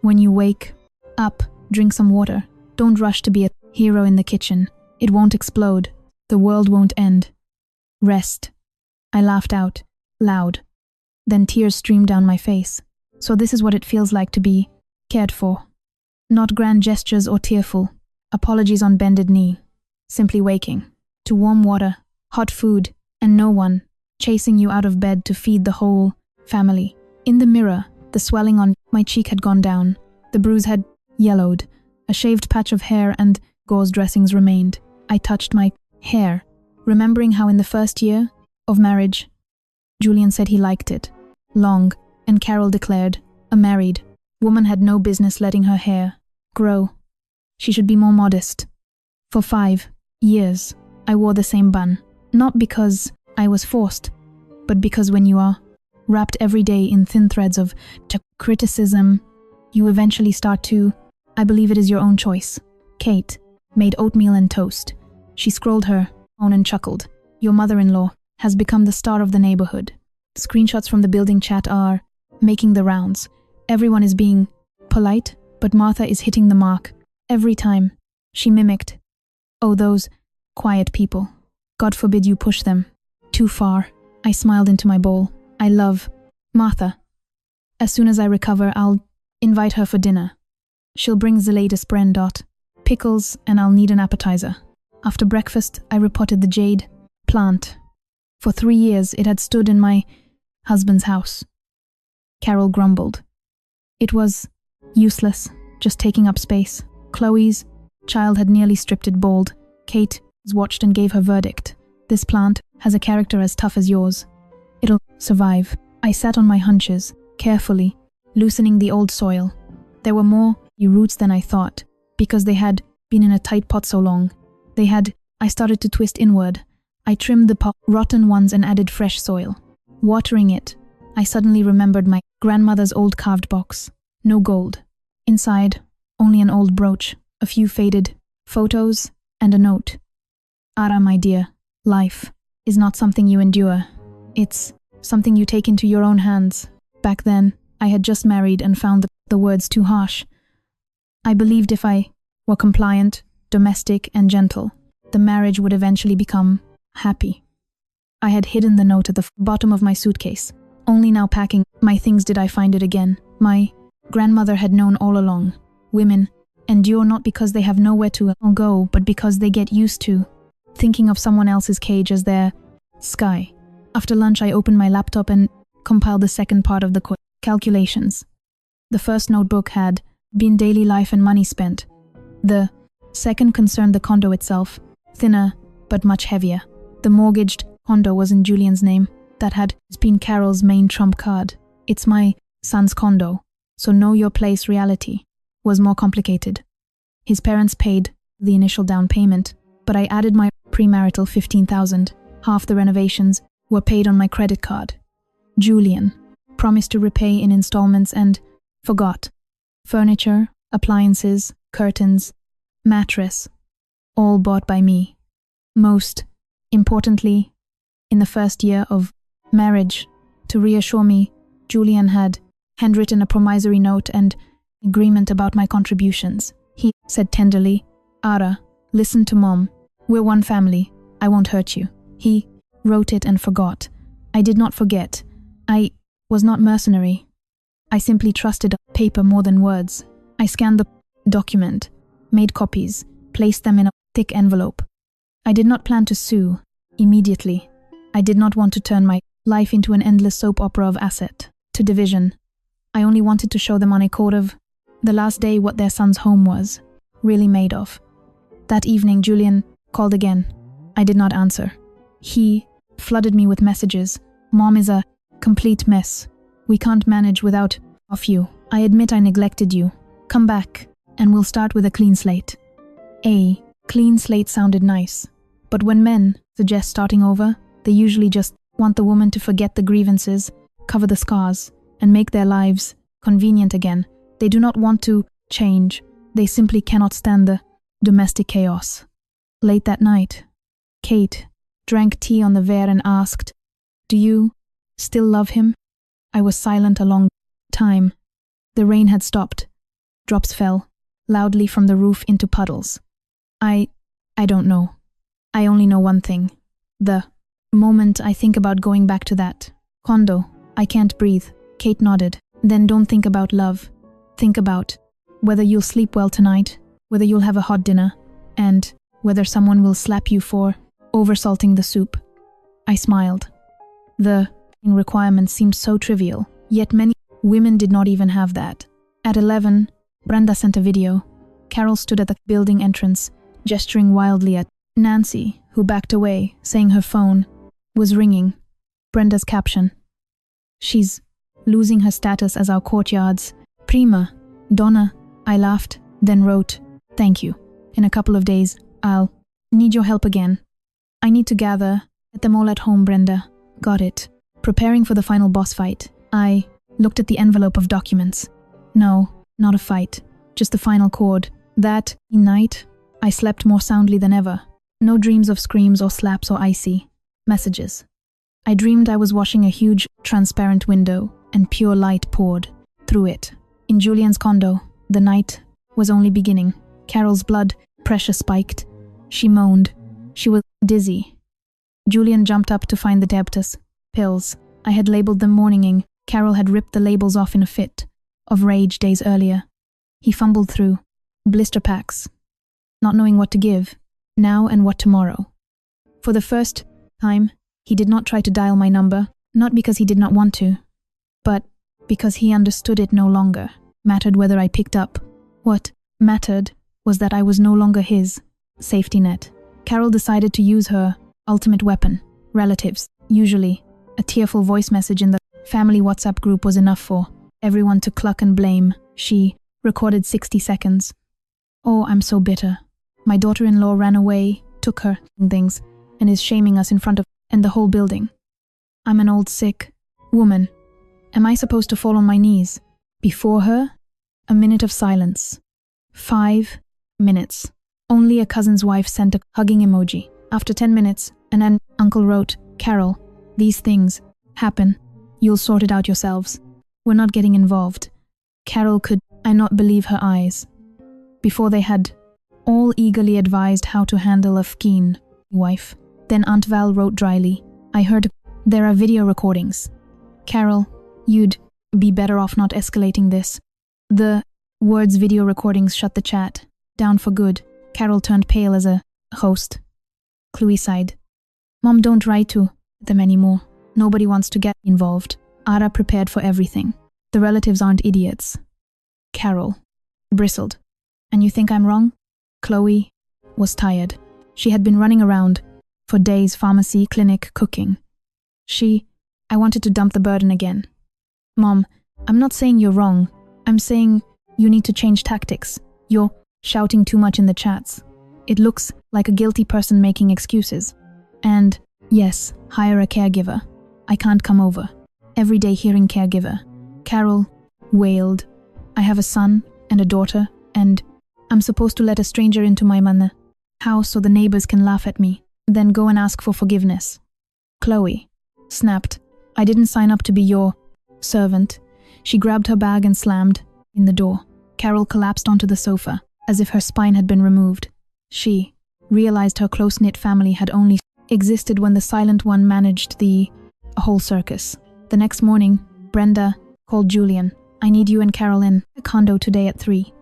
When you wake up, drink some water. Don't rush to be a hero in the kitchen. It won't explode. The world won't end. Rest. I laughed out loud. Then tears streamed down my face. So this is what it feels like to be cared for. Not grand gestures or tearful apologies on bended knee. Simply waking to warm water, hot food, and no one chasing you out of bed to feed the whole family. In the mirror, the swelling on my cheek had gone down. The bruise had yellowed. A shaved patch of hair and gauze dressings remained. I touched my hair, remembering how in the first year of marriage, Julian said he liked it long, and Carol declared a married woman had no business letting her hair grow. She should be more modest. For 5 years, I wore the same bun, not because I was forced, but because when you are wrapped every day in thin threads of criticism, you eventually start to, I believe it is your own choice. Kate made oatmeal and toast. She scrolled her phone and chuckled. Your mother-in-law has become the star of the neighborhood. Screenshots from the building chat are making the rounds. Everyone is being polite, but Martha is hitting the mark every time. She mimicked. Oh, those quiet people. God forbid you push them too far. I smiled into my bowl. I love Martha. As soon as I recover, I'll invite her for dinner. She'll bring the latest brand pickles, and I'll need an appetizer. After breakfast, I repotted the jade plant. For 3 years, it had stood in my husband's house. Carol grumbled. It was useless, just taking up space. Chloe's child had nearly stripped it bald. Kate watched and gave her verdict. This plant has a character as tough as yours. It'll survive. I sat on my hunches, carefully, loosening the old soil. There were more roots than I thought, because they had been in a tight pot so long. I started to twist inward. I trimmed the rotten ones and added fresh soil. Watering it, I suddenly remembered my grandmother's old carved box. No gold. Inside, only an old brooch, a few faded photos, and a note. Ara, my dear, life is not something you endure. It's something you take into your own hands. Back then, I had just married and found the words too harsh. I believed if I were compliant, domestic, and gentle, the marriage would eventually become happy. I had hidden the note at the bottom of my suitcase. Only now packing my things did I find it again. My grandmother had known all along. Women endure not because they have nowhere to go, but because they get used to thinking of someone else's cage as their sky. After lunch, I opened my laptop and compiled the second part of the calculations. The first notebook had been daily life and money spent. The second concerned the condo itself, thinner but much heavier. The mortgaged condo was in Julian's name. That had been Carol's main trump card. It's my son's condo, so know your place reality was more complicated. His parents paid the initial down payment, but I added my premarital $15,000. Half the renovations were paid on my credit card. Julian promised to repay in installments and forgot. Furniture, appliances, curtains, mattress, all bought by me. Most importantly, in the first year of marriage, to reassure me, Julian had handwritten a promissory note and agreement about my contributions. He said tenderly, Ara, listen to Mom. We're one family. I won't hurt you. He wrote it and forgot. I did not forget. I was not mercenary. I simply trusted paper more than words. I scanned the document, made copies, placed them in a thick envelope. I did not plan to sue immediately. I did not want to turn my life into an endless soap opera of asset to division. I only wanted to show them on a court of the last day what their son's home was really made of. That evening, Julian called again. I did not answer. He flooded me with messages. Mom is a complete mess. We can't manage without you. I admit I neglected you. Come back, and we'll start with a clean slate. A clean slate sounded nice, but when men suggest starting over, they usually just want the woman to forget the grievances, cover the scars, and make their lives convenient again. They do not want to change. They simply cannot stand the domestic chaos. Late that night, Kate drank tea on the verre and asked, "Do you still love him?" I was silent a long time. The rain had stopped. Drops fell loudly from the roof into puddles. I don't know. I only know one thing. The moment I think about going back to that condo, I can't breathe. Kate nodded. Then don't think about love. Think about whether you'll sleep well tonight, whether you'll have a hot dinner, and whether someone will slap you for oversalting the soup. I smiled. The requirement seemed so trivial, yet many women did not even have that. At 11, Brenda sent a video. Carol stood at the building entrance, gesturing wildly at Nancy, who backed away, saying her phone was ringing. Brenda's caption: "She's losing her status as our courtyard's prima donna." I laughed, then wrote, "Thank you. In a couple of days, I'll need your help again. I need to gather at them all at home, Brenda." Got it. Preparing for the final boss fight, I looked at the envelope of documents. No, not a fight, just the final chord. That night, I slept more soundly than ever. No dreams of screams or slaps or icy messages. I dreamed I was washing a huge, transparent window and pure light poured through it. In Julian's condo, the night was only beginning. Carol's blood pressure spiked. She moaned. She was dizzy. Julian jumped up to find the diabetes pills. I had labeled them morning. Carol had ripped the labels off in a fit of rage days earlier. He fumbled through blister packs, not knowing what to give, now and what tomorrow. For the first time, he did not try to dial my number, not because he did not want to, but because he understood it no longer mattered whether I picked up. What mattered was that I was no longer his safety net. Carol decided to use her ultimate weapon, relatives. Usually, a tearful voice message in the family WhatsApp group was enough for everyone to cluck and blame. She recorded 60 seconds. "Oh, I'm so bitter. My daughter-in-law ran away, took her things, and is shaming us in front of and the whole building. I'm an old sick woman. Am I supposed to fall on my knees before her?" A minute of silence. 5 minutes. Only a cousin's wife sent a hugging emoji. After 10 minutes, an uncle wrote, "Carol, these things happen. You'll sort it out yourselves. We're not getting involved." Carol could I not believe her eyes. Before they had all eagerly advised how to handle a keen wife. Then Aunt Val wrote dryly, "I heard there are video recordings. Carol, you'd be better off not escalating this." The words video recordings shut the chat down for good. Carol turned pale as a host. Chloe sighed. "Mom, don't write to them anymore. Nobody wants to get involved. Ara prepared for everything. The relatives aren't idiots." Carol bristled. "And you think I'm wrong?" Chloe was tired. She had been running around for days, pharmacy, clinic, cooking. I wanted to dump the burden again. "Mom, I'm not saying you're wrong. I'm saying you need to change tactics. You're shouting too much in the chats. It looks like a guilty person making excuses. And, yes, hire a caregiver. I can't come over. Every day hearing caregiver." Carol wailed. "I have a son and a daughter, and I'm supposed to let a stranger into my house so the neighbors can laugh at me, then go and ask for forgiveness." Chloe snapped. "I didn't sign up to be your servant." She grabbed her bag and slammed in the door. Carol collapsed onto the sofa, as if her spine had been removed. She realized her close-knit family had only existed when the silent one managed the whole circus. The next morning, Brenda called Julian. "I need you and Carol in the condo today at 3.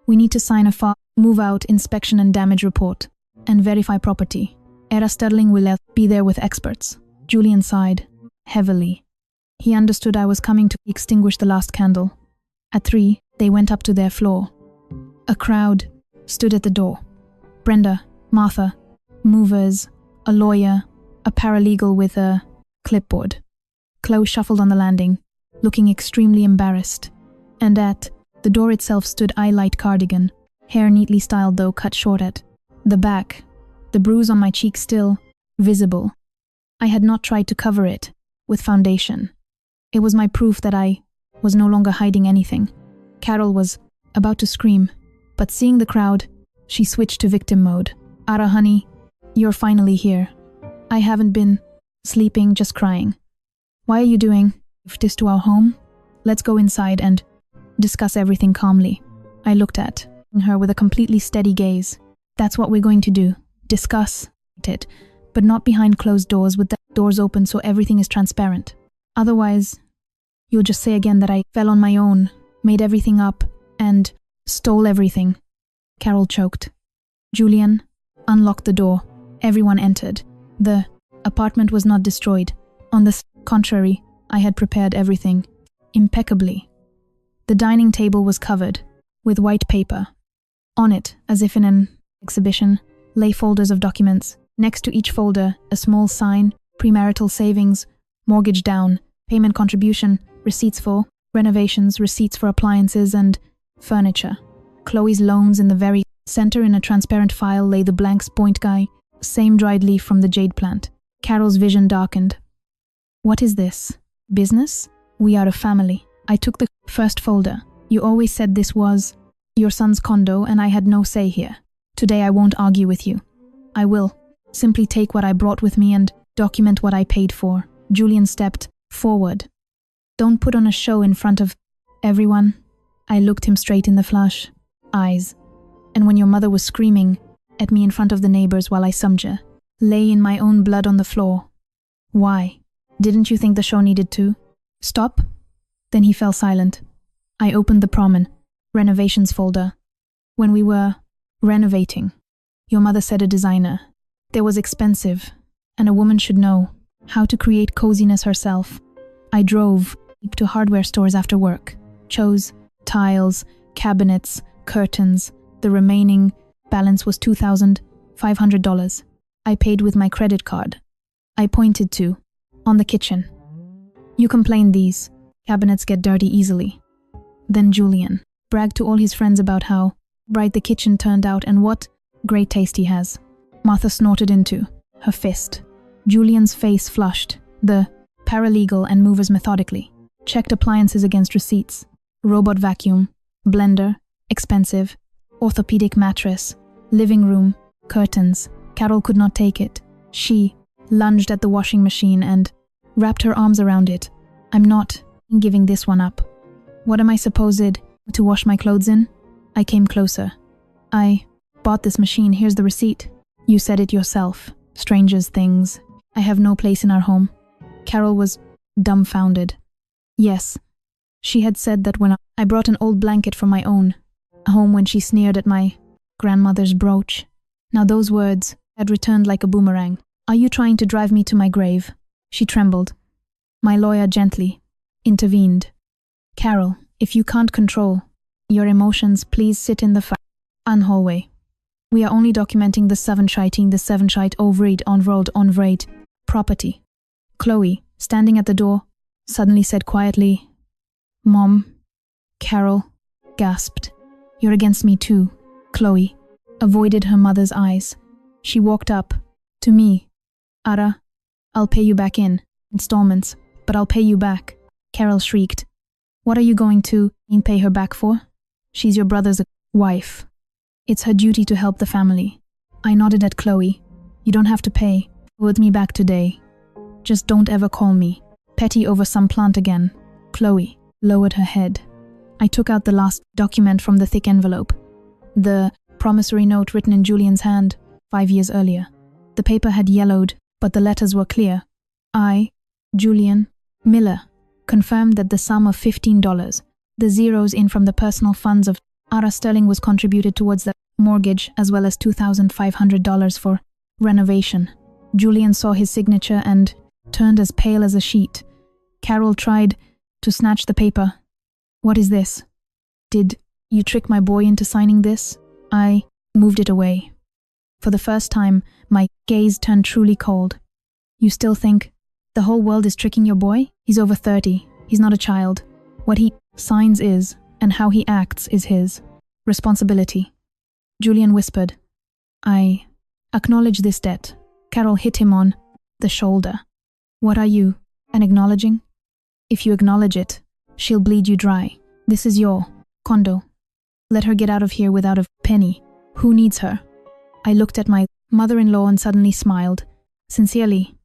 We need to sign a move-out inspection and damage report, and verify property. Era Sterling will be there with experts." Julian sighed heavily. He understood I was coming to extinguish the last candle. At 3, they went up to their floor. A crowd stood at the door. Brenda, Martha, movers, a lawyer, a paralegal with a clipboard. Chloe shuffled on the landing, looking extremely embarrassed, and at the door itself stood light cardigan, hair neatly styled though cut short at the back, the bruise on my cheek still visible. I had not tried to cover it with foundation. It was my proof that I was no longer hiding anything. Carol was about to scream, but seeing the crowd, she switched to victim mode. "Ara, honey, you're finally here. I haven't been sleeping, just crying. Why are you doing this to our home? Let's go inside and discuss everything calmly." I looked at her with a completely steady gaze. "That's what we're going to do. Discuss it, but not behind closed doors with the doors open so everything is transparent. Otherwise, you'll just say again that I fell on my own, made everything up, and stole everything." Carol choked. Julian unlocked the door. Everyone entered. The apartment was not destroyed. On the contrary, I had prepared everything impeccably. The dining table was covered with white paper. On it, as if in an exhibition, lay folders of documents. Next to each folder, a small sign, premarital savings, mortgage down, payment contribution, receipts for renovations, receipts for appliances and furniture. Chloe's loans in the very center. In a transparent file lay the blank point guy, same dried leaf from the jade plant. Carol's vision darkened. What is this? Business? We are a family. I took the first folder. You always said this was your son's condo and I had no say here. Today I won't argue with you. I will simply take what I brought with me and document what I paid for. Julian stepped forward. Don't put on a show in front of everyone. I looked him straight in the eyes. And when your mother was screaming at me in front of the neighbors while I lay in my own blood on the floor. Why? Didn't you think the show needed to stop? Then he fell silent. I opened the renovations folder. When we were renovating, your mother said a designer. There was expensive, and a woman should know how to create coziness herself. I drove to hardware stores after work, chose tiles, cabinets, curtains. The remaining balance was $2,500. I paid with my credit card. I pointed to on the kitchen. You complained these cabinets get dirty easily. Then Julian bragged to all his friends about how bright the kitchen turned out and what great taste he has. Martha snorted into her fist. Julian's face flushed. The paralegal and movers methodically checked appliances against receipts. Robot vacuum, blender, expensive, orthopedic mattress, living room, curtains. Carol could not take it. She lunged at the washing machine and wrapped her arms around it. I'm not giving this one up. What am I supposed to wash my clothes in? I came closer. I bought this machine. Here's the receipt. You said it yourself. Strangers' things. I have no place in our home. Carol was dumbfounded. Yes, she had said that when I brought an old blanket from my own home when she sneered at my grandmother's brooch. Now those words had returned like a boomerang. Are you trying to drive me to my grave? She trembled. My lawyer gently intervened. Carol, if you can't control your emotions, please sit in the hallway. We are only documenting the seven shite overeat on rate property. Chloe, standing at the door, suddenly said quietly, Mom. Carol gasped. You're against me too. Chloe avoided her mother's eyes. She walked up to me. Ara, I'll pay you back in installments, but I'll pay you back. Carol shrieked. What are you going to pay her back for? She's your brother's wife. It's her duty to help the family. I nodded at Chloe. You don't have to pay with me back today. Just don't ever call me petty over some plant again. Chloe lowered her head. I took out the last document from the thick envelope. The promissory note written in Julian's hand 5 years earlier. The paper had yellowed, but the letters were clear. I, Julian Miller, confirmed that the sum of $15, the zeros in from the personal funds of Ara Sterling, was contributed towards the mortgage as well as $2,500 for renovation. Julian saw his signature and turned as pale as a sheet. Carol tried to snatch the paper. What is this? Did you trick my boy into signing this? I moved it away. For the first time, my gaze turned truly cold. You still think the whole world is tricking your boy? He's over 30. He's not a child. What he signs is, and how he acts is his responsibility. Julian whispered. I acknowledge this debt. Carol hit him on the shoulder. What are you, an acknowledging? If you acknowledge it, she'll bleed you dry. This is your condo. Let her get out of here without a penny. Who needs her? I looked at my mother-in-law and suddenly smiled. Sincerely.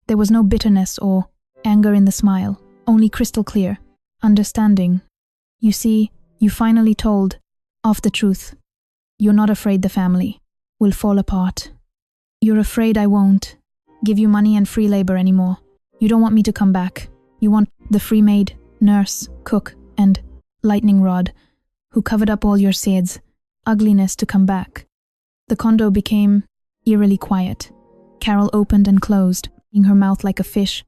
There was no bitterness or anger in the smile, only crystal clear understanding. You see, you finally told off the truth. You're not afraid the family will fall apart. You're afraid I won't give you money and free labor anymore. You don't want me to come back. You want the free maid, nurse, cook, and lightning rod who covered up all your sins, ugliness to come back. The condo became eerily quiet. Carol opened and closed, in her mouth like a fish,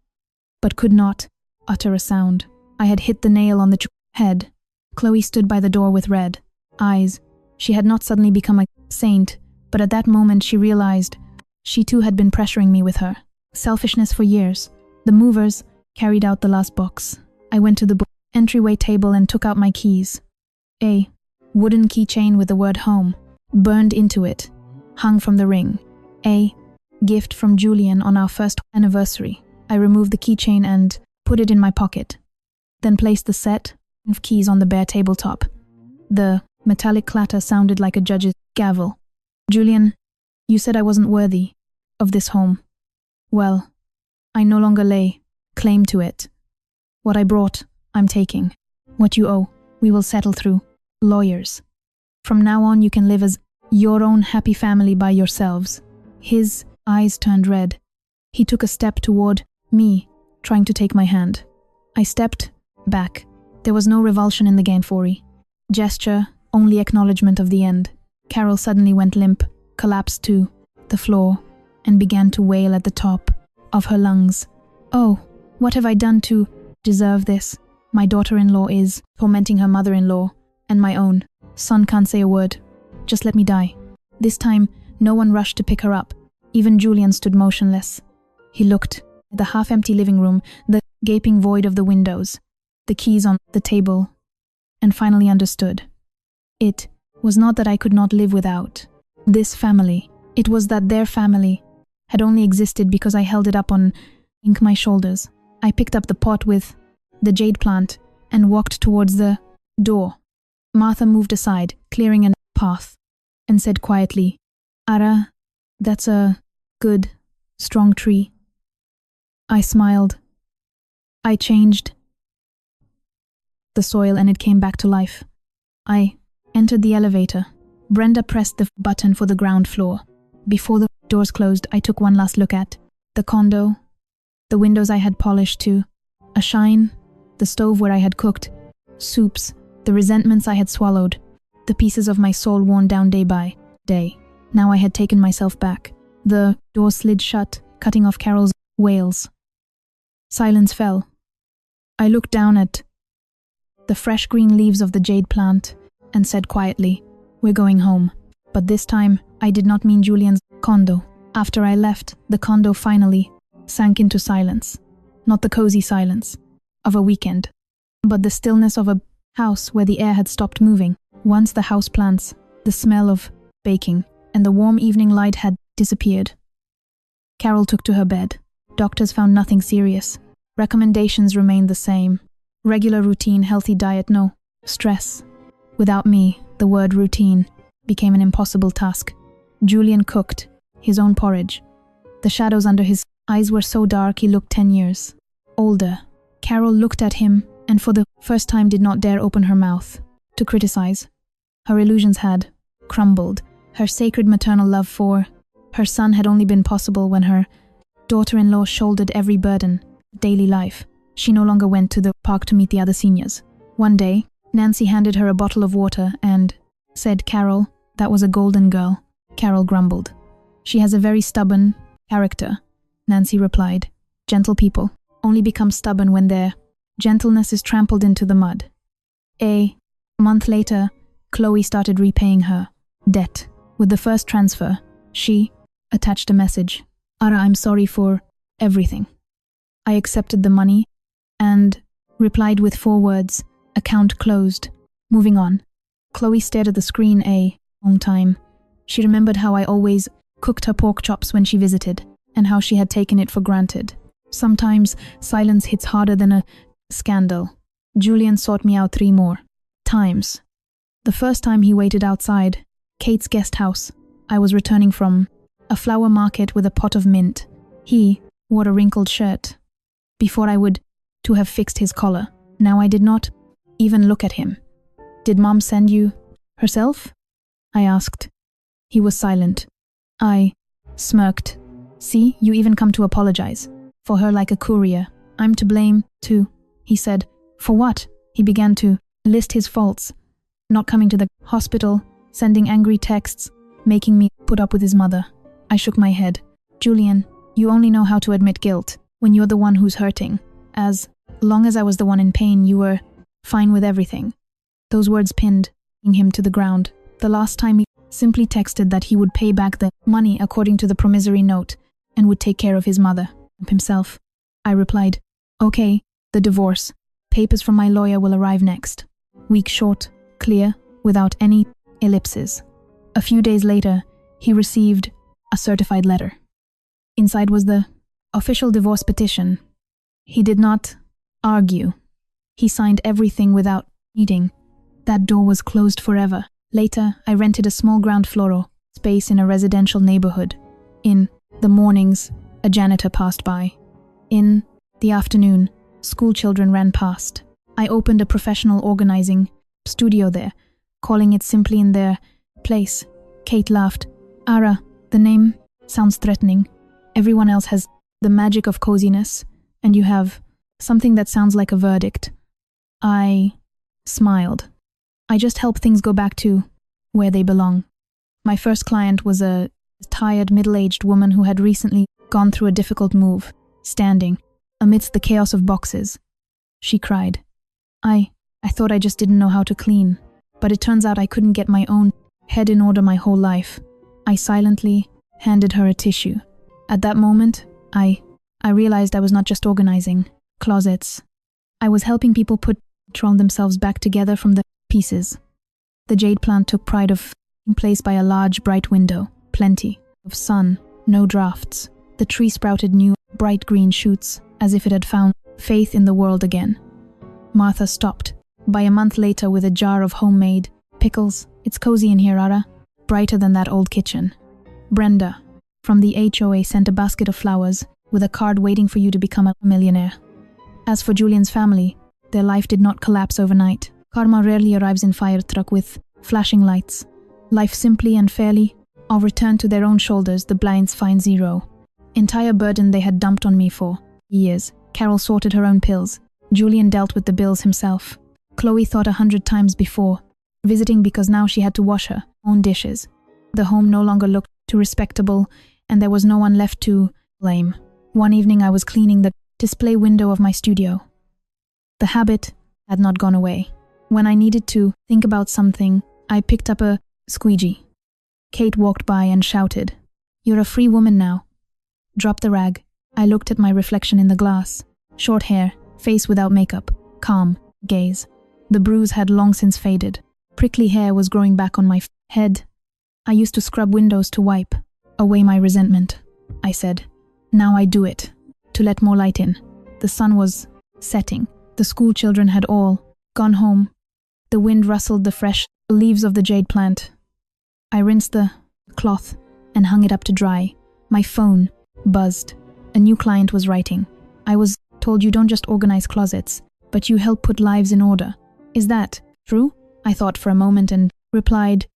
but could not utter a sound. I had hit the nail on the head. Chloe stood by the door with red eyes. She had not suddenly become a saint, but at that moment she realized she too had been pressuring me with her selfishness for years. The movers carried out the last box. I went to the entryway table and took out my keys. A wooden keychain with the word home burned into it, hung from the ring. A gift from Julian on our first anniversary. I removed the keychain and put it in my pocket, then placed the set of keys on the bare tabletop. The metallic clatter sounded like a judge's gavel. Julian, you said I wasn't worthy of this home. Well, I no longer lay claim to it. What I brought, I'm taking. What you owe, we will settle through lawyers. From now on, you can live as your own happy family by yourselves. His eyes turned red. He took a step toward me, trying to take my hand. I stepped back. There was no revulsion in the gainfori. Gesture, only acknowledgement of the end. Carol suddenly went limp, collapsed to the floor, and began to wail at the top of her lungs. Oh, what have I done to deserve this? My daughter-in-law is tormenting her mother-in-law, and my own son can't say a word. Just let me die. This time, no one rushed to pick her up. Even Julian stood motionless. He looked at the half-empty living room, the gaping void of the windows, the keys on the table, and finally understood. It was not that I could not live without this family. It was that their family had only existed because I held it up on my shoulders. I picked up the pot with the jade plant and walked towards the door. Martha moved aside, clearing a path, and said quietly, Ara, that's a good, strong tree. I smiled. I changed the soil and it came back to life. I entered the elevator. Brenda pressed the button for the ground floor. Before the doors closed, I took one last look at the condo, the windows I had polished to a shine, the stove where I had cooked soups, the resentments I had swallowed, the pieces of my soul worn down day by day. Now I had taken myself back. The door slid shut, cutting off Carol's wails. Silence fell. I looked down at the fresh green leaves of the jade plant and said quietly, We're going home. But this time, I did not mean Julian's condo. After I left, the condo finally sank into silence. Not the cozy silence of a weekend, but the stillness of a house where the air had stopped moving. Once the house plants, the smell of baking, and the warm evening light had disappeared. Carol took to her bed. Doctors found nothing serious. Recommendations remained the same. Regular routine, healthy diet, no stress. Without me, the word routine became an impossible task. Julian cooked his own porridge. The shadows under his eyes were so dark he looked 10 years older. Carol looked at him and for the first time did not dare open her mouth to criticize. Her illusions had crumbled. Her sacred maternal love for her son had only been possible when her daughter-in-law shouldered every burden, daily life. She no longer went to the park to meet the other seniors. One day, Nancy handed her a bottle of water and said, Carol, that was a golden girl. Carol grumbled. She has a very stubborn character, Nancy replied. Gentle people only become stubborn when their gentleness is trampled into the mud. A month later, Chloe started repaying her debt. With the first transfer, she attached a message. Ara, I'm sorry for everything. I accepted the money and replied with 4 words, account closed. Moving on. Chloe stared at the screen a long time. She remembered how I always cooked her pork chops when she visited, and how she had taken it for granted. Sometimes silence hits harder than a scandal. Julian sought me out 3 more times. The first time he waited outside Kate's guest house. I was returning from a flower market with a pot of mint. He wore a wrinkled shirt. Before I would to have fixed his collar. Now I did not even look at him. Did Mom send you herself? I asked. He was silent. I smirked. See, you even come to apologize for her like a courier. I'm to blame, too, he said. For what? He began to list his faults. Not coming to the hospital, sending angry texts, making me put up with his mother. I shook my head. Julian, you only know how to admit guilt when you're the one who's hurting. As long as I was the one in pain, you were fine with everything. Those words pinned him to the ground. The last time he simply texted that he would pay back the money according to the promissory note and would take care of his mother himself. I replied, "Okay, the divorce. Papers from my lawyer will arrive next." Week short, clear, without any ellipses. A few days later, he received a certified letter. Inside was the official divorce petition. He did not argue. He signed everything without meeting. That door was closed forever. Later, I rented a small ground floor space in a residential neighborhood. In the mornings, a janitor passed by. In the afternoon, school children ran past. I opened a professional organizing studio there, calling it simply in their place. Kate laughed. "Ara, the name sounds threatening. Everyone else has the magic of coziness, and you have something that sounds like a verdict." I smiled. "I just help things go back to where they belong." My first client was a tired, middle-aged woman who had recently gone through a difficult move, standing amidst the chaos of boxes. She cried, I thought I just didn't know how to clean, but it turns out I couldn't get my own head in order my whole life." I silently handed her a tissue. At that moment, I realized I was not just organizing closets. I was helping people put themselves back together from the pieces. The jade plant took pride of being placed by a large, bright window. Plenty of sun, no drafts. The tree sprouted new, bright green shoots, as if it had found faith in the world again. Martha stopped by a month later with a jar of homemade pickles. "It's cozy in here, Ara. Brighter than that old kitchen." Brenda, from the HOA, sent a basket of flowers with a card waiting for you to become a millionaire. As for Julian's family, their life did not collapse overnight. Karma rarely arrives in fire truck with flashing lights. Life simply and fairly all returned to their own shoulders the blinds find zero. Entire burden they had dumped on me for years. Carol sorted her own pills. Julian dealt with the bills himself. Chloe thought 100 times before visiting because now she had to wash her own dishes. The home no longer looked too respectable, and there was no one left to blame. One evening I was cleaning the display window of my studio. The habit had not gone away. When I needed to think about something, I picked up a squeegee. Kate walked by and shouted, "You're a free woman now." Drop the rag. I looked at my reflection in the glass. Short hair, face without makeup, calm gaze. The bruise had long since faded. Prickly hair was growing back on my head. "I used to scrub windows to wipe away my resentment," I said. "Now I do it, to let more light in." The sun was setting. The school children had all gone home. The wind rustled the fresh leaves of the jade plant. I rinsed the cloth and hung it up to dry. My phone buzzed. A new client was writing. "I was told you don't just organize closets, but you help put lives in order. Is that true?" I thought for a moment and replied,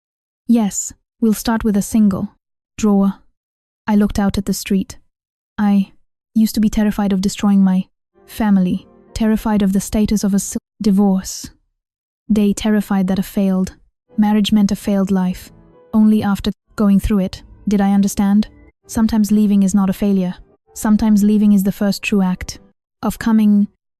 "Yes, we'll start with a single drawer." I looked out at the street. I used to be terrified of destroying my family, terrified of the status of a divorce. They terrified that a failed marriage meant a failed life. Only after going through it did I understand. Sometimes leaving is not a failure. Sometimes leaving is the first true act of coming